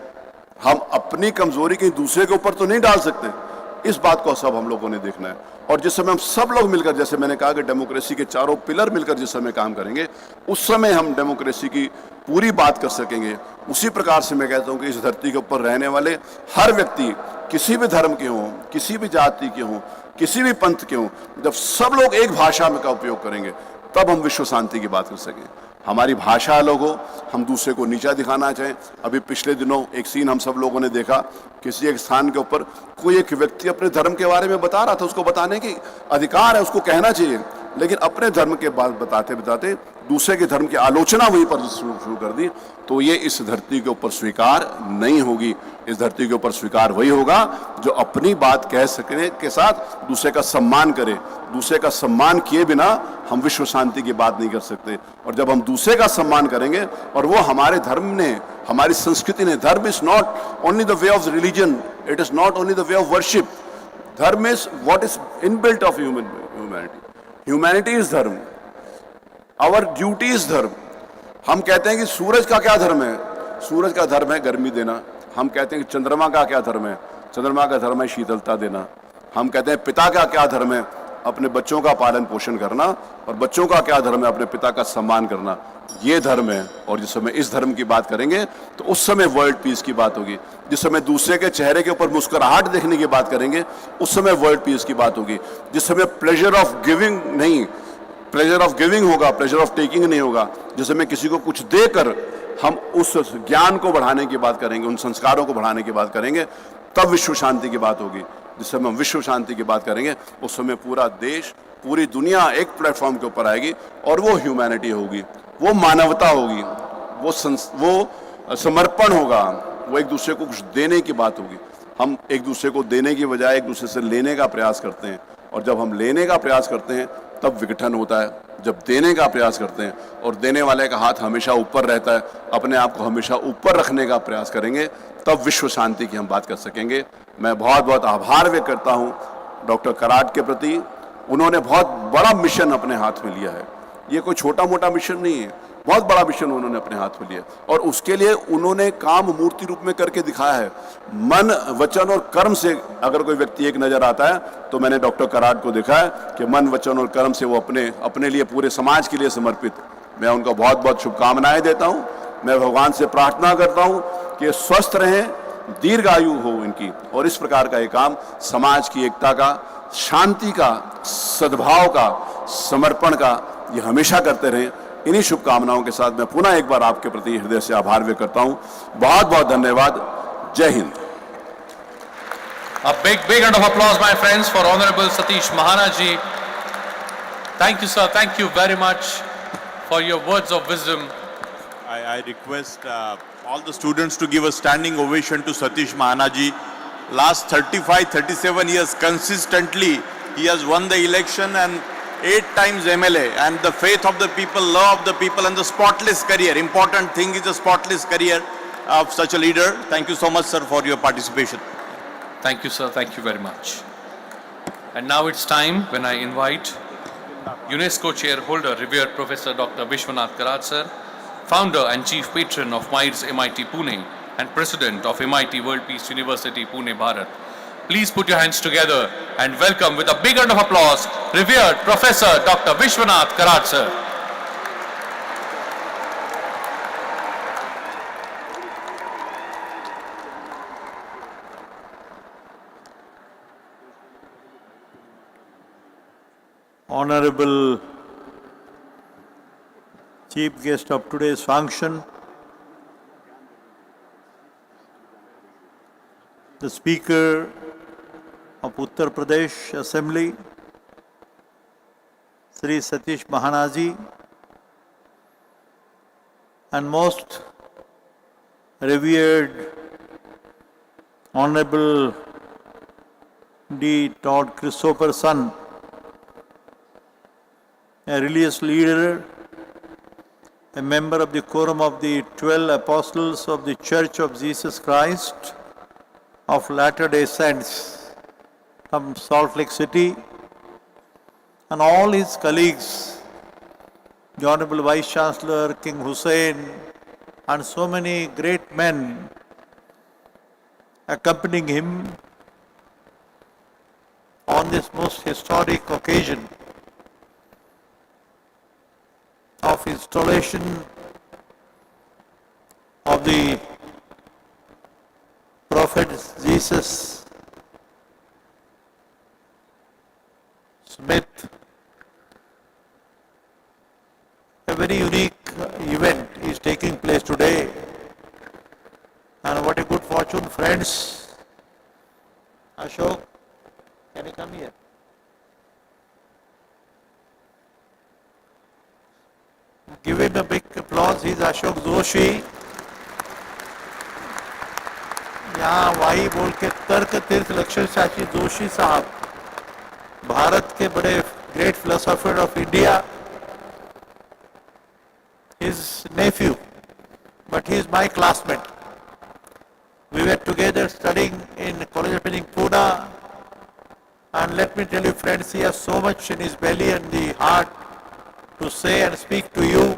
हम अपनी कमजोरी कहीं दूसरे के ऊपर तो नहीं डाल सकते। इस बात को सब हम लोगों ने देखना है। और जिस समय हम सब लोग मिलकर, जैसे मैंने कहा कि डेमोक्रेसी के चारों पिलर मिलकर जिस समय काम करेंगे, उस समय हम डेमोक्रेसी की पूरी बात कर सकेंगे। उसी प्रकार से मैं कहता हूं कि इस धरती के ऊपर रहने वाले हर व्यक्ति, किसी भी धर्म के हों, किसी भी जाति के हों, किसी भी पंथ के हों, जब सब लोग एक भाषा में का उपयोग करेंगे तब हम विश्व शांति की बात कर सकें। हमारी भाषा अलग हो, हम दूसरे को नीचा दिखाना चाहें। अभी पिछले दिनों एक सीन हम सब लोगों ने देखा, किसी एक स्थान के ऊपर कोई एक व्यक्ति अपने धर्म के बारे में बता रहा था, उसको बताने की अधिकार है, उसको कहना चाहिए, लेकिन अपने धर्म के बात बताते बताते दूसरे के धर्म की आलोचना वहीं पर शुरू कर दी। तो ये इस धरती के ऊपर स्वीकार नहीं होगी। इस धरती के ऊपर स्वीकार वही होगा जो अपनी बात कह सकने के साथ दूसरे का सम्मान करे। दूसरे का सम्मान किए बिना हम विश्व शांति की बात नहीं कर सकते। और जब हम दूसरे का सम्मान करेंगे, और वो हमारे धर्म ने, हमारी संस्कृति ने, dharma is not only the way of religion, it is not only the way of worship. Dharma is what is inbuilt of humanity. Humanity is dharma, our duty is dharma. हम कहते हैं कि सूरज का क्या धर्म है? सूरज का धर्म है गर्मी देना। हम कहते हैं कि चंद्रमा का क्या धर्म है? चंद्रमा का धर्म है शीतलता देना। हम कहते हैं पिता का क्या धर्म है? अपने बच्चों का पालन पोषण करना। और बच्चों का क्या धर्म है? अपने पिता का सम्मान करना। ये धर्म है। और जिस समय इस धर्म की बात करेंगे तो उस समय वर्ल्ड पीस की बात होगी। जिस समय दूसरे के चेहरे के ऊपर मुस्कुराहट देखने की बात करेंगे उस समय वर्ल्ड पीस की बात होगी। जिस समय प्लेजर ऑफ गिविंग नहीं, प्लेजर ऑफ गिविंग होगा, प्लेजर ऑफ टेकिंग नहीं होगा। जिस समय किसी को कुछ देकर हम उस ज्ञान को बढ़ाने की बात करेंगे, उन संस्कारों को बढ़ाने की बात करेंगे, तब विश्व शांति की बात होगी। जिस समय हम विश्व शांति की बात करेंगे उस समय पूरा देश, पूरी दुनिया एक प्लेटफॉर्म के ऊपर आएगी। और वो ह्यूमैनिटी होगी, वो मानवता होगी, वो समर्पण होगा, वो एक दूसरे को कुछ देने की बात होगी। हम एक दूसरे को देने की बजाय एक दूसरे से लेने का प्रयास करते हैं। और जब हम लेने का प्रयास करते हैं तब विघटन होता है। जब देने का प्रयास करते हैं और देने वाले का हाथ हमेशा ऊपर रहता है, अपने आप को हमेशा ऊपर रखने का प्रयास करेंगे, तब विश्व शांति की हम बात कर सकेंगे। मैं बहुत बहुत आभार व्यक्त करता हूँ डॉक्टर कराट के प्रति। उन्होंने बहुत बड़ा मिशन अपने हाथ में लिया है। ये कोई छोटा मोटा मिशन नहीं है, बहुत बड़ा मिशन उन्होंने अपने हाथ में लिया। और उसके लिए उन्होंने काम मूर्ति रूप में करके दिखाया है। मन, वचन और कर्म से अगर कोई व्यक्ति एक नजर आता है तो मैंने डॉक्टर कराट को देखा है कि मन, वचन और कर्म से वो अपने लिए, पूरे समाज के लिए समर्पित। मैं उनको बहुत बहुत शुभकामनाएं देता हूँ। मैं भगवान से प्रार्थना करता हूँ कि स्वस्थ रहें, दीर्घायु हो इनकी, और इस प्रकार का ये काम समाज की एकता का, शांति का, सद्भाव का, समर्पण का ये हमेशा करते रहें। इन्हीं शुभकामनाओं के साथ मैं पुनः एक बार आपके प्रति हृदय से आभार व्यक्त करता हूं। बहुत बहुत धन्यवाद। जय Hind. A big round of applause, my friends, for Honorable Satish Mahana ji. Thank you, sir. Thank you very much for your words of wisdom. I request all the students to give a standing ovation to Satish Mahana ji. Last 35-37 years consistently he has won the election and 8 times MLA, and the faith of the people, love of the people, and the spotless career. Important thing is the spotless career of such a leader. Thank you so much, sir, for your participation. Thank you, sir. Thank you very much. And now it's time when I invite UNESCO chairholder, Revered Professor Dr. Vishwanath Karat, sir, founder and chief patron of MIT-ADT Pune and president of MIT World Peace University, Pune, Bharat, Please put your hands together and welcome with a big round of applause, revered Professor Dr. Vishwanath Karad sir. Honorable Chief Guest of today's function, the Speaker of Uttar Pradesh Assembly, Sri Satish Mahanaji, and most revered Honorable D. Todd Christopherson, a religious leader, a member of the Quorum of the 12 Apostles of the Church of Jesus Christ of Latter-day Saints from Salt Lake City, and all his colleagues, the Honorable Vice Chancellor King Hussein, and so many great men accompanying him on this most historic occasion of installation of the Prophet Jesus Smith. A very unique event is taking place today, and what a good fortune, friends. Ashok, can you come here? Give him a big applause. He's Ashok Joshi. यहाँ Y बोल के तर्क तीर्थ लक्ष्मण शास्त्री जोशी साहब, भारत के बड़े great philosopher of India, his nephew, but he is my classmate. We were together studying in College of Engineering, Pune, and let me tell you friends, he has so much in his belly and the heart to say and speak to you,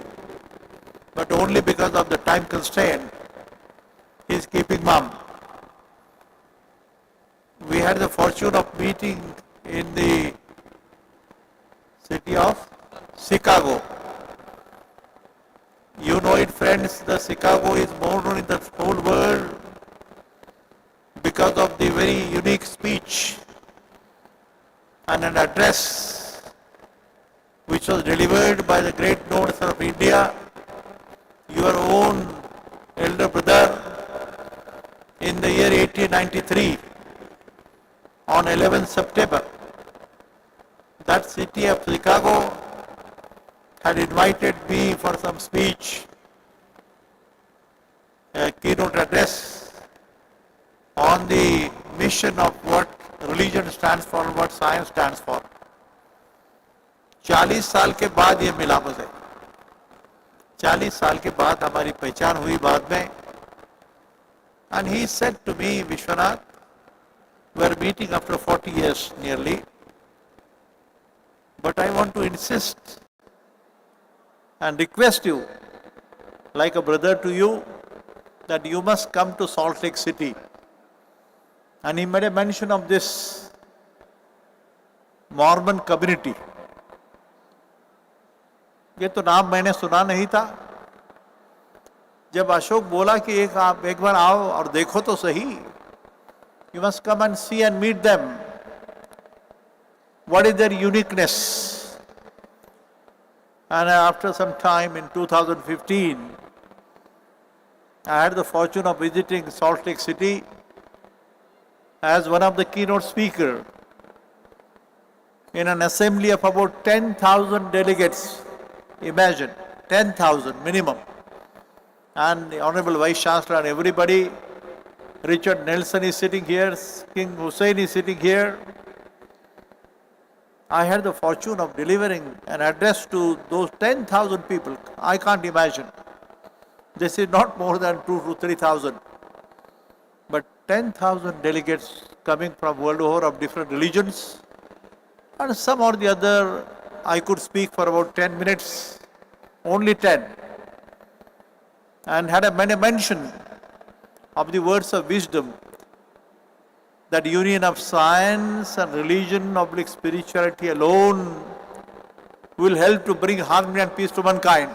but only because of the time constraint, he is keeping mum. We had the fortune of meeting in the city of Chicago. You know it, friends, the Chicago is more known in the whole world because of the very unique speech and an address which was delivered by the great nobles of India, your own elder brother, in the year 1893, on 11th September. That city of Chicago had invited me for some speech, a keynote address on the mission of what religion stands for and what science stands for. 40 साल के बाद ये मिला मुझे, 40 साल के बाद हमारी पहचान हुई बाद में. And he said to me, Vishwanath, we are meeting after 40 years nearly, but I want to insist and request you, like a brother to you, that you must come to Salt Lake City. And he made a mention of this Mormon community. ये तो नाम मैंने सुना नहीं था. जब अशोक बोला कि एक बार आओ और देखो तो सही, you must come and see and meet them. What is their uniqueness? And after some time in 2015, I had the fortune of visiting Salt Lake City as one of the keynote speakers in an assembly of about 10,000 delegates. Imagine, 10,000 minimum. And the Honorable Vice Chancellor and everybody, Richard Nelson is sitting here, King Hussein is sitting here. I had the fortune of delivering an address to those 10,000 people. I can't imagine. This is not more than 2,000 to 3,000. But 10,000 delegates coming from world over of different religions. And some or the other, I could speak for about 10 minutes, only 10. And had a mention of the words of wisdom that union of science and religion, oblique spirituality alone will help to bring harmony and peace to mankind.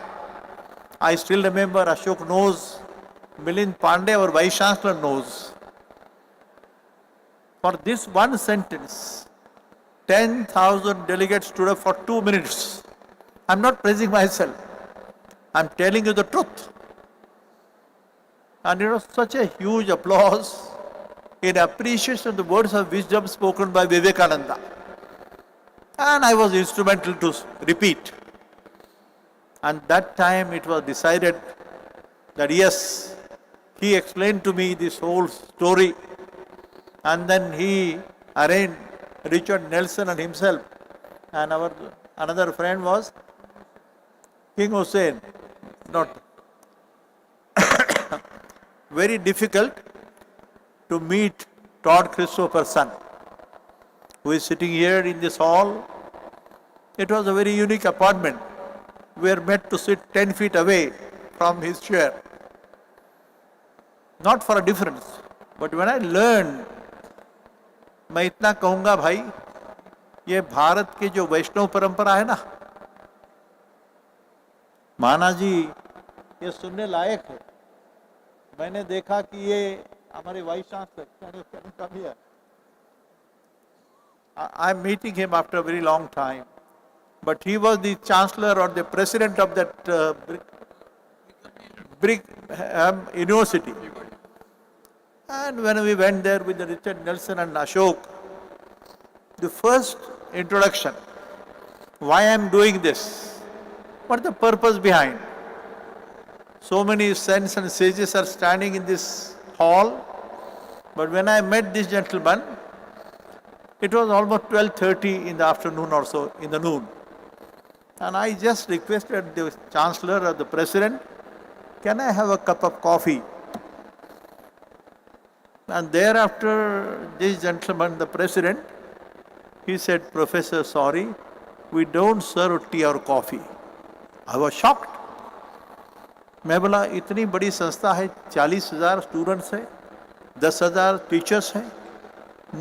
I still remember Ashok knows, Milind Pandey, our Vice Chancellor, knows. For this one sentence, 10,000 delegates stood up for 2 minutes. I'm not praising myself. I'm telling you the truth. And it was such a huge applause in appreciation of the words of wisdom spoken by Vivekananda. And I was instrumental to repeat. And that time it was decided that yes, he explained to me this whole story, and then he arranged Richard Nelson and himself, and our another friend was King Hussein. Not very difficult to meet Todd Christopher's son, who is sitting here in this hall. It was a very unique appointment. We were meant to sit 10 feet away from his chair. Not for a difference, but when I learned, मैं इतना कहूँगा भाई, ये भारत के जो वैष्णव परंपरा है ना, माना जी ये सुनने लायक है. मैंने देखा कि ये हमारे vice chancellor, I'm meeting him after a very long time, but he was the chancellor or the president of that Brigham University. And when we went there with the Richard Nelson and Ashok, the first introduction, why I am doing this, what the purpose behind. So many saints and sages are standing in this hall, but when I met this gentleman, it was almost 12:30 in the afternoon or so, in the noon. And I just requested the chancellor or the president, can I have a cup of coffee? And thereafter, this gentleman, the president, he said, Professor, sorry, we don't serve tea or coffee. I was shocked. मैं बोला इतनी बड़ी संस्था है, 40,000 students है, 10,000 teachers हैं,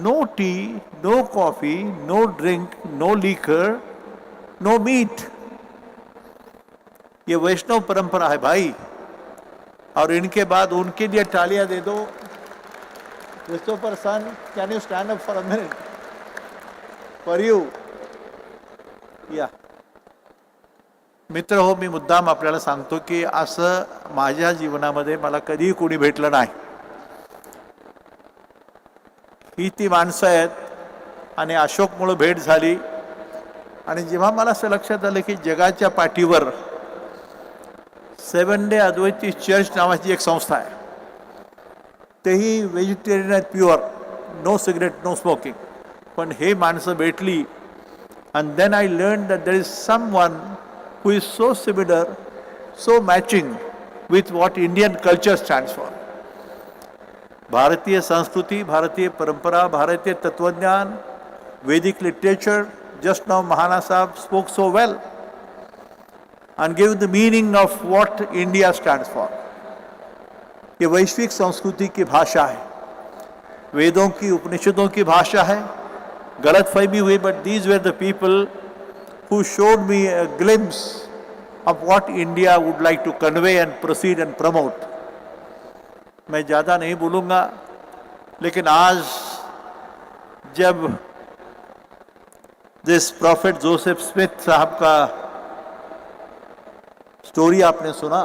no tea, no coffee, no drink, no liquor, no meat. ये वैष्णव परंपरा है भाई. और इनके बाद उनके लिए तालियां दे दो. Christopher son, can you stand up for a minute? For you. Yeah. मित्र हो, मी मुद्दाम आपल्याला सांगतो की असं माझ्या जीवनामध्ये मला कधीही कोणी भेटलं नाही. ही ती माणसं आहेत आणि अशोकमुळे भेट झाली. आणि जेव्हा मला असं लक्षात आलं की जगाच्या पाठीवर 7 डे अद्वैती चर्च नावाची एक संस्था आहे, तेही व्हेजिटेरियन आहेत, pure, no cigarette, no smoking. पण हे माणसं भेटली. and then I learned that there is someone who is so similar, so matching with what Indian culture stands for. भारतीय संस्कृति, भारतीय परंपरा, भारतीय तत्वज्ञान, Vedic literature. Just now Mahana Sahib spoke so well and gave the meaning of what India stands for. ये वैश्विक संस्कृति की भाषा है, वेदों की, उपनिषदों की भाषा है. गलत फहमी हुई, but these were the people who showed me a glimpse of what India would like to convey and proceed and promote. मैं ज़्यादा नहीं बोलूँगा, लेकिन आज जब दिस प्रॉफेट जोसेफ स्मिथ साहब का स्टोरी आपने सुना,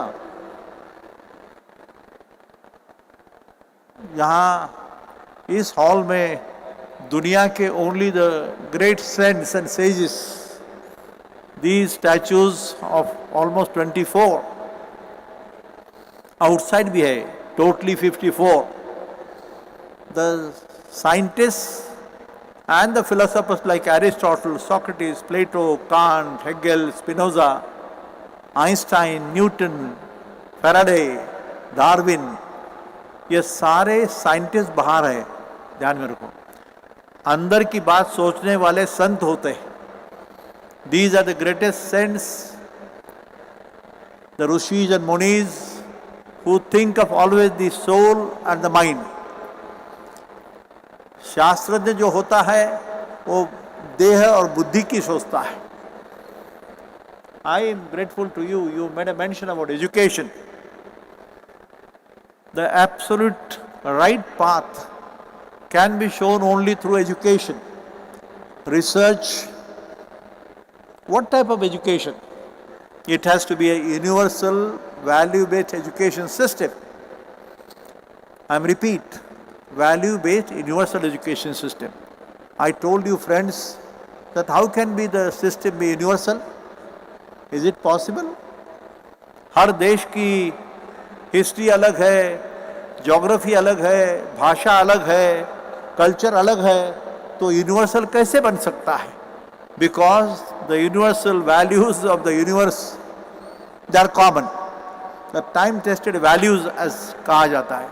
यहाँ इस हॉल में दुनिया के only the great saints and sages, these statues of almost 24, outside भी है, totally 54. The scientists and the philosophers like Aristotle, Socrates, Plato, Kant, Hegel, Spinoza, Einstein, Newton, Faraday, Darwin, ये सारे साइंटिस्ट बाहर हैं. ध्यान में रखो, अंदर की बात सोचने वाले संत होते हैं. These are the greatest saints, the rishis and munis, who think of always the soul and the mind. शास्त्रज्ञ जो होता है वो देह और बुद्धि की सोचता है. I am grateful to you. You made a mention about education. The absolute right path can be shown only through education. Research. What type of education? It has to be a universal, value-based education system. I repeat, value-based universal education system. I told you, friends, that how can be the system be universal? Is it possible? हर देश की history अलग है, geography अलग है, भाषा अलग है, culture अलग है, तो यूनिवर्सल कैसे बन सकता है? Because the universal values of the universe, they are common. The time-tested values as कहा जाता है.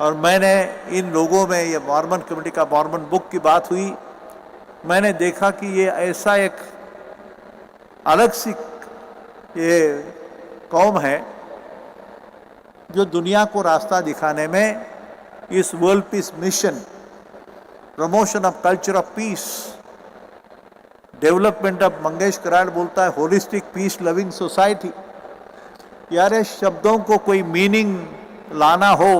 और मैंने इन लोगों में, ये मॉर्मन कम्युनिटी का मॉर्मन बुक की बात हुई, मैंने देखा कि ये ऐसा एक अलग सी ये कौम है जो दुनिया को रास्ता दिखाने में इस world peace mission, promotion of culture of peace, development of, Mangesh Karad बोलता है होलिस्टिक पीस लविंग सोसाइटी. यार ये शब्दों को कोई मीनिंग लाना हो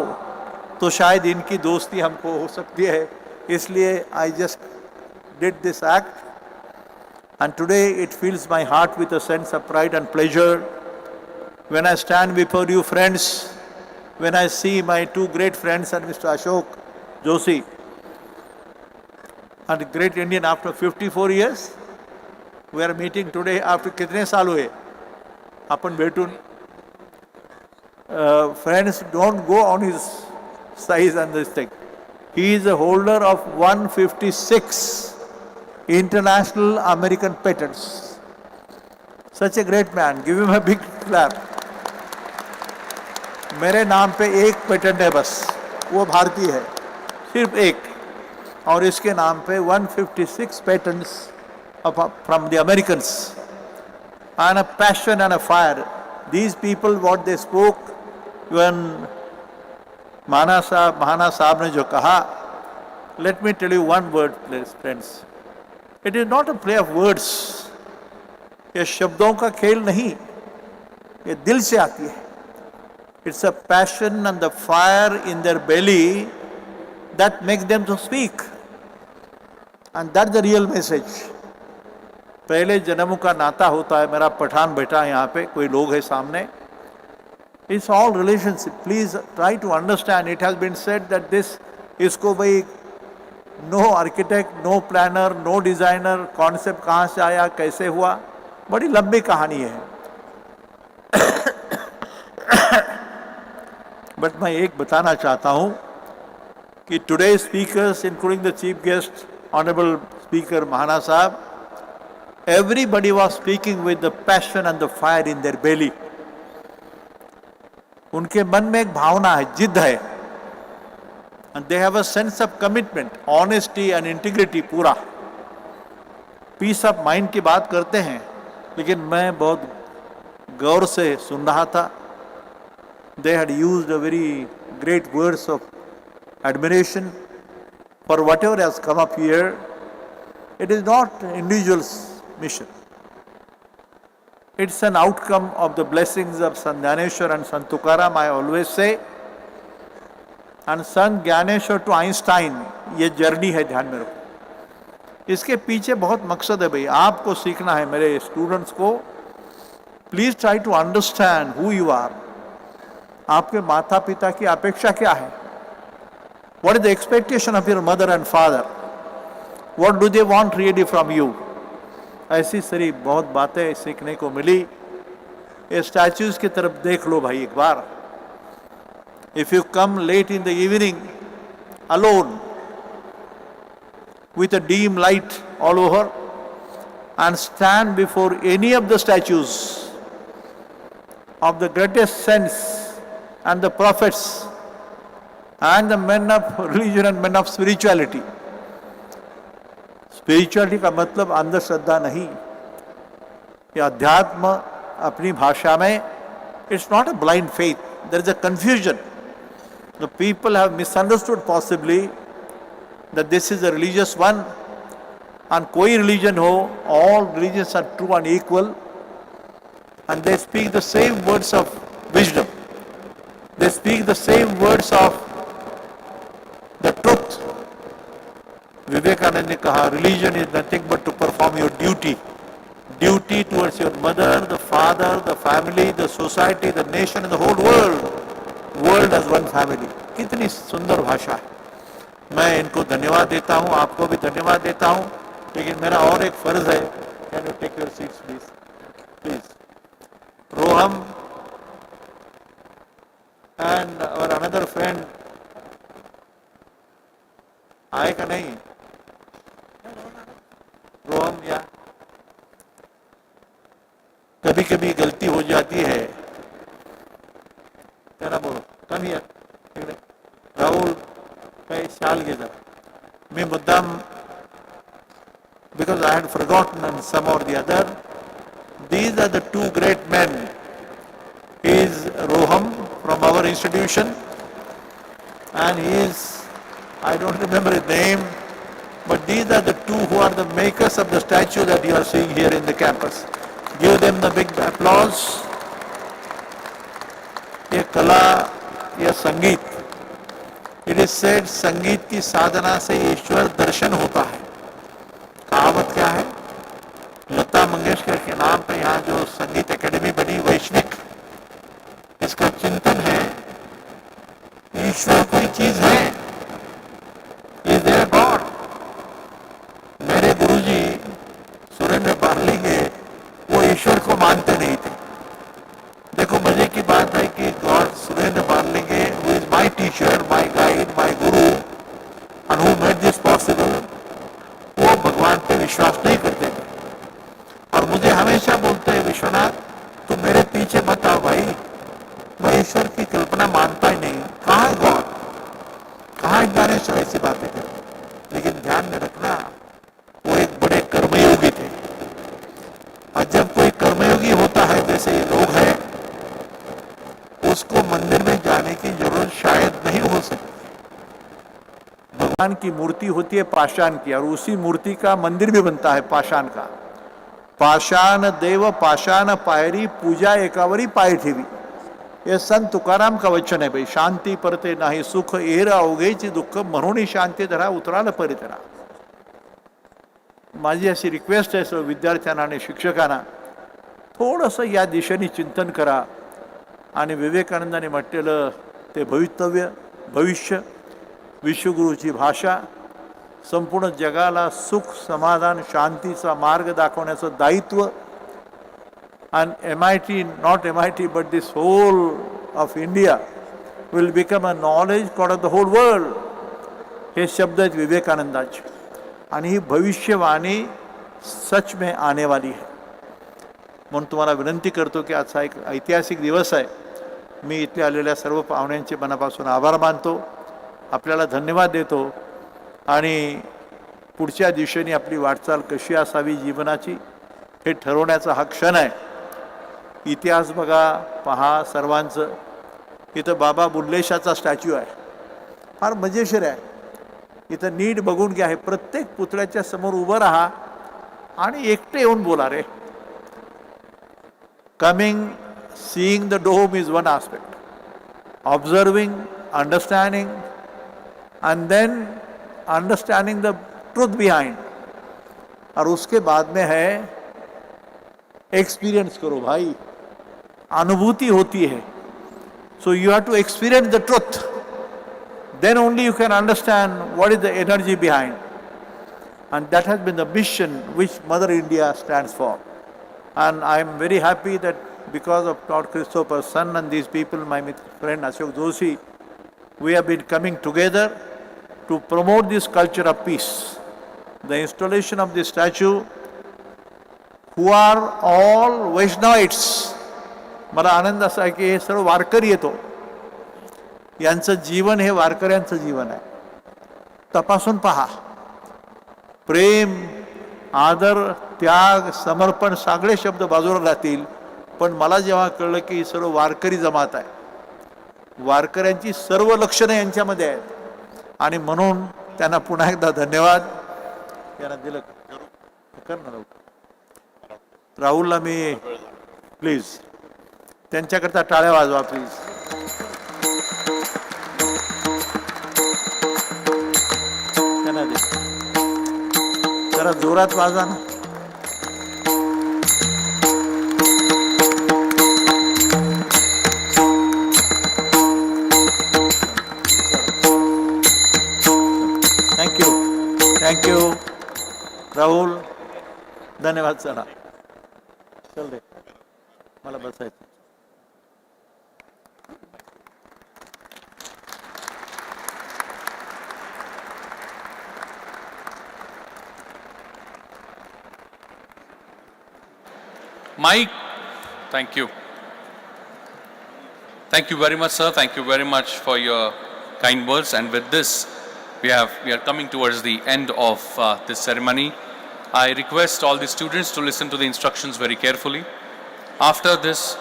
तो शायद इनकी दोस्ती हमको हो सकती है. इसलिए I just did this act. And today it fills my heart with a sense of pride and pleasure when I stand before you, friends, when I see my two great friends and Mr. Ashok Joshi, and a great Indian after 54 years. We are meeting today after कितने साल हुए अपन भेटून. Friends, don't go on his size and this thing. He is a holder of 156 international American patents. Such a great man. Give him a big clap. मेरे नाम पे एक patent है बस, वो भारतीय है, सिर्फ एक, और इसके नाम पे 156 patents from the Americans. And a passion and a fire. These people, what they spoke, when महाना साहब ने जो कहा, let me tell you one word, please, friends. It is not a play of words. ये शब्दों का खेल नहीं, ये दिल से आती है. It's a passion and the fire in their belly that makes them to speak. And that's the real message. पहले जन्मों का नाता होता है. मेरा पठान बैठा है यहाँ पे, कोई लोग है सामने. It's all relationship. Please try to understand. It has been said that this, इसको भाई no architect, no planner, no designer, concept कहाँ से आया, कैसे हुआ, बड़ी लंबी कहानी है. बट मैं एक बताना चाहता हूँ कि today speakers including the chief guest honourable speaker Mahana sahab, everybody was speaking with the passion and the fire in their belly. उनके मन में एक भावना है, जिद है. And they have a sense of commitment, honesty and integrity पूरा. पीस ऑफ माइंड की बात करते हैं, लेकिन मैं बहुत गौर से सुन रहा था. They had used a very great words of admiration for whatever has come up here. It is not individual's mission. It's an outcome of the blessings of Sant Gyaneshwar and Sant Tukaram, I always say. And Sant Gyaneshwar to Einstein, ये journey है, ध्यान में रखो. इसके पीछे बहुत मकसद है भाई. आपको सीखना है, मेरे स्टूडेंट्स को. Please try to understand who you are. आपके माता पिता की अपेक्षा क्या है? What is the expectation of your mother and father? What do they want really from you? ऐसी सारी बहुत बातें सीखने को मिली. ये स्टैच्यूज की तरफ देख लो भाई एक बार. If you come late in the evening alone with a dim light all over and stand before any of the statues of the greatest saints and the prophets and the men of religion and men of spirituality. Spirituality का मतलब अंधश्रद्धा नहीं. ये अध्यात्म अपनी भाषा में, it's not a blind faith. There is a confusion. The people have misunderstood possibly that this is a religious one, and koi religion ho, all religions are true and equal, and they speak the same words of wisdom. They speak the same words of the truth. Vivekananda ne kaha, religion is nothing but to perform your duty. Duty towards your mother, the father, the family, the society, the nation and the whole world. World as one family. कितनी सुंदर भाषा है. मैं इनको धन्यवाद देता हूँ, आपको भी धन्यवाद देता हूँ, लेकिन मेरा और एक फर्ज है. Can you take your seats please? Please. Roham and our another friend आए का नहीं? रोहम या कभी कभी गलती हो जाती है. तेरा बोलो कम हियर इकडे राहुल काही शाल घे जरा. मी मुद्दाम because I had forgotten and some or the other. These are the two great men. He is Roham from our institution and he is, I don't remember his name, but these are the two who are the makers of the statue that you are seeing here in the campus. Give them the big applause. ये कला, ये संगीत. It is said संगीत की साधना से ईश्वर दर्शन होता है. कहावत क्या है? लता मंगेशकर के नाम पे यहाँ जो संगीत एकेडमी बनी वैश्विक, इसका चिंतन है ईश्वर कोई चीज है. Is there a God? मेरे गुरुजी सुरेंद्र बार्लिंगे वो ईश्वर को मानते नहीं थे. देखो मजे की बात है कि god Surendra Barlinge who is my teacher, my guide, my guru and who made this possible, वो भगवान पे विश्वास नहीं करते थे और मुझे हमेशा बोलते हैं विश्वनाथ तुम मेरे पीछे मत आओ भाई, मैं ईश्वर की कल्पना मानता ही नहीं. कहाँ है गॉड, कहाँ है ज्ञानेश्वर, ऐसी बातें करते. लेकिन ध्यान में रखना वो एक बड़े कर्मयोगी थे और जब कोई कर्मयोगी होता है जैसे ये लोग हैं, उसको मंदिर में जाने की जरूरत शायद नहीं हो सकती. भगवान की मूर्ति होती है पाषाण की और उसी मूर्ति का मंदिर भी बनता है पाषाण का. पाषाण देव पाषाण पायरी पूजा एकावरी पाय ठेवी. ये संत तुकाराम का वचन है भाई. शांती परते नाही सुख एरा ओघेची दुःख म्हणून शांती धरा उतराल परितरा. माझी अशी रिक्वेस्ट आहे सर्व विद्यार्थ्यांना आणि शिक्षकांना थोडंसं या दिशेने चिंतन करा आणि विवेकानंदाने म्हटलेलं ते भवितव्य भविष्य विश्वगुरूची भाषा संपूर्ण जगाला सुख समाधान शांतीचा मार्ग दाखवण्याचं दायित्व. And MIT, not MIT, but this whole of India will become a knowledge court of the whole world. हे शब्द आहेत विवेकानंदाचे आणि ही भविष्यवाणी सच में आने वाली है. म्हणून तुम्हाला विनंती करतो की आजचा एक ऐतिहासिक दिवस आहे. मी इथे आलेल्या सर्व पाहुण्यांचे मनापासून आभार मानतो, आपल्याला धन्यवाद देतो आणि पुढच्या दिशेने आपली वाटचाल कशी असावी जीवनाची हे ठरवण्याचा हा क्षण आहे. इतिहास बघा पहा सर्वांचं. इथं बाबा बुल्लेशाचा स्टॅच्यू आहे, फार मजेशीर आहे. इथं नीट बघून घ्या. हे प्रत्येक पुतळ्याच्या समोर उभं राहा आणि एकटे येऊन बोला रे. Coming seeing the dome is one aspect, observing understanding and then understanding the truth behind. और उसके बाद में है एक्सपीरियंस करो भाई, अनुभूति होती है. So you have to experience the truth, then only you can understand what is the energy behind. And that has been the mission which Mother India stands for. And I am very happy that because of Lord Christopher son and these people, my friend Ashok Joshi, we have been coming together to promote this culture of peace. The installation of this statue who are all Vaishnavites. मला आनंद असा आहे की हे सर्व वारकरी येतो, यांचं जीवन हे वारकऱ्यांचं जीवन आहे. तपासून पहा. प्रेम आदर त्याग समर्पण सगळे शब्द बाजूला राहतील, पण मला जेव्हा कळलं की ही सर्व वारकरी जमात आहे, वारकऱ्यांची सर्व लक्षणं यांच्यामध्ये आहेत आणि म्हणून त्यांना पुन्हा एकदा धन्यवाद. यांना दिलं कर ना राहुलला मी प्लीज त्यांच्याकरता टाळ्या वाजवा प्लीज. त्यांना दे जरा जोरात वाजवा ना. थँक्यू राहुल, धन्यवाद. चला चल रे मला बसायचं. Mike, thank you. Thank you very much, sir. Thank you very much for your kind words. And with this, we are coming towards the end of this ceremony. I request all the students to listen to the instructions very carefully. After this,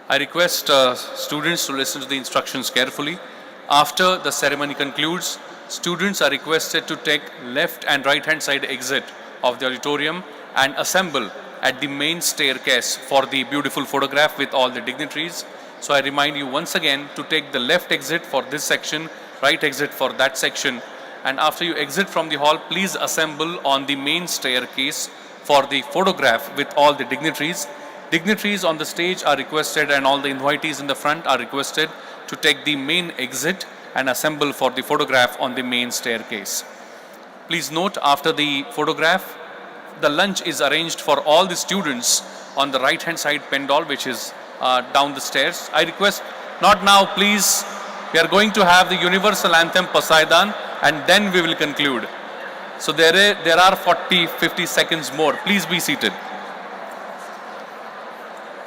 I request students to listen to the instructions carefully. After the ceremony concludes, students are requested to take left and right hand side exit of the auditorium and assemble at the main staircase for the beautiful photograph with all the dignitaries. So I remind you once again to take the left exit for this section, right exit for that section, and after you exit from the hall, please assemble on the main staircase for the photograph with all the dignitaries. Dignitaries on the stage are requested and all the invitees in the front are requested to take the main exit and assemble for the photograph on the main staircase. Please note, after the photograph, the lunch is arranged for all the students on the right hand side pendal, which is down the stairs. I request, not now please, we are going to have the universal anthem Poseidon and then we will conclude. So there are 40-50 seconds more. Please be seated.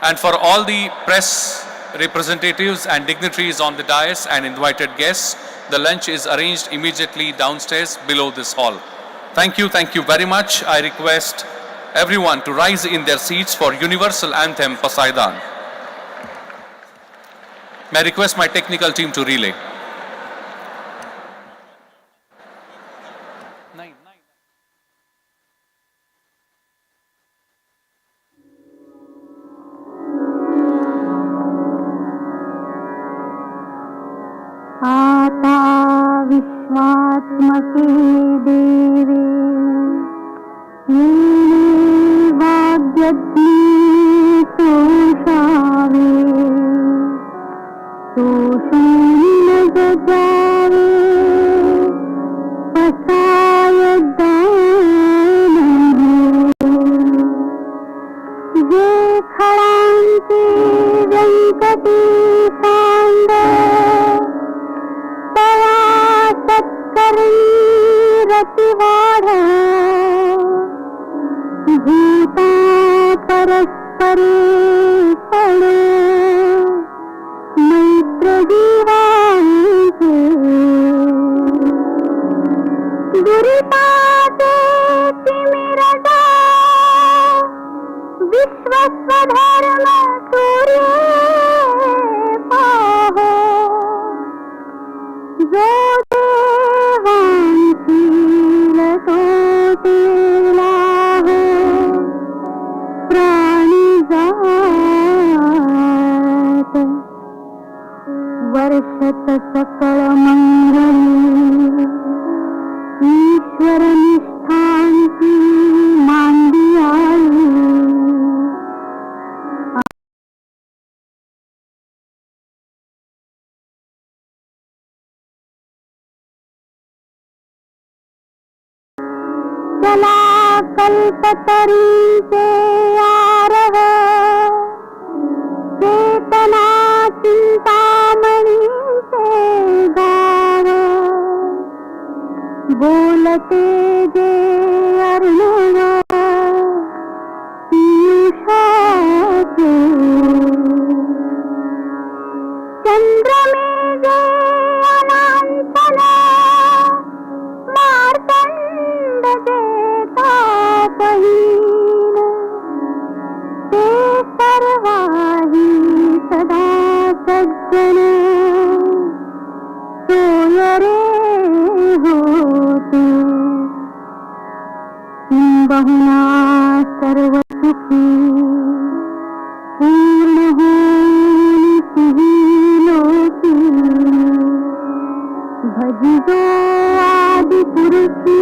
And for all the press representatives and dignitaries on the dais and invited guests, the lunch is arranged immediately downstairs below this hall. Thank you very much. I request everyone to rise in their seats for universal anthem Poseidon. May I request my technical team to relay. आता विश्वात्मके देवे येने वाग्यज्ञे तोषावे तोषं न जगावे पसाय दानवे जे खळांचे व्यंकटी सांग रतिवाढ भूता परस्परे पडो मैत्र जीवांचे दुरिताचे तिमिर विश्वस्वधर्म सूर्य पाहो जो वर्षत सकळ मंगली ईश्वर निष्ठांची मांडी आई चला कल्पतरीचे आरव चेतना चिंतामणीचे गाव बोलते जे अर्णव पीयूषाचे चंद्रमेघे अनंतन मार्तंड देता बहीण ते सर्वाही सदा सज्जन बहुना सर्व सुखी पूर्ण होई तिही लोकी भजिजो आदि पुरुषी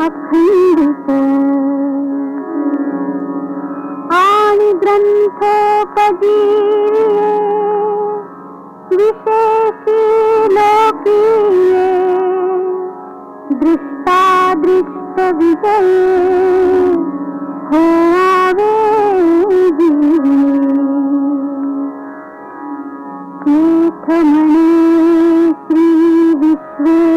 अखंडित आणि ग्रंथोपजीविये विशेषी लोकीये दृष्टादृष्ट विजये होवे जीविये तीर्थ म्हणे श्री विश्वे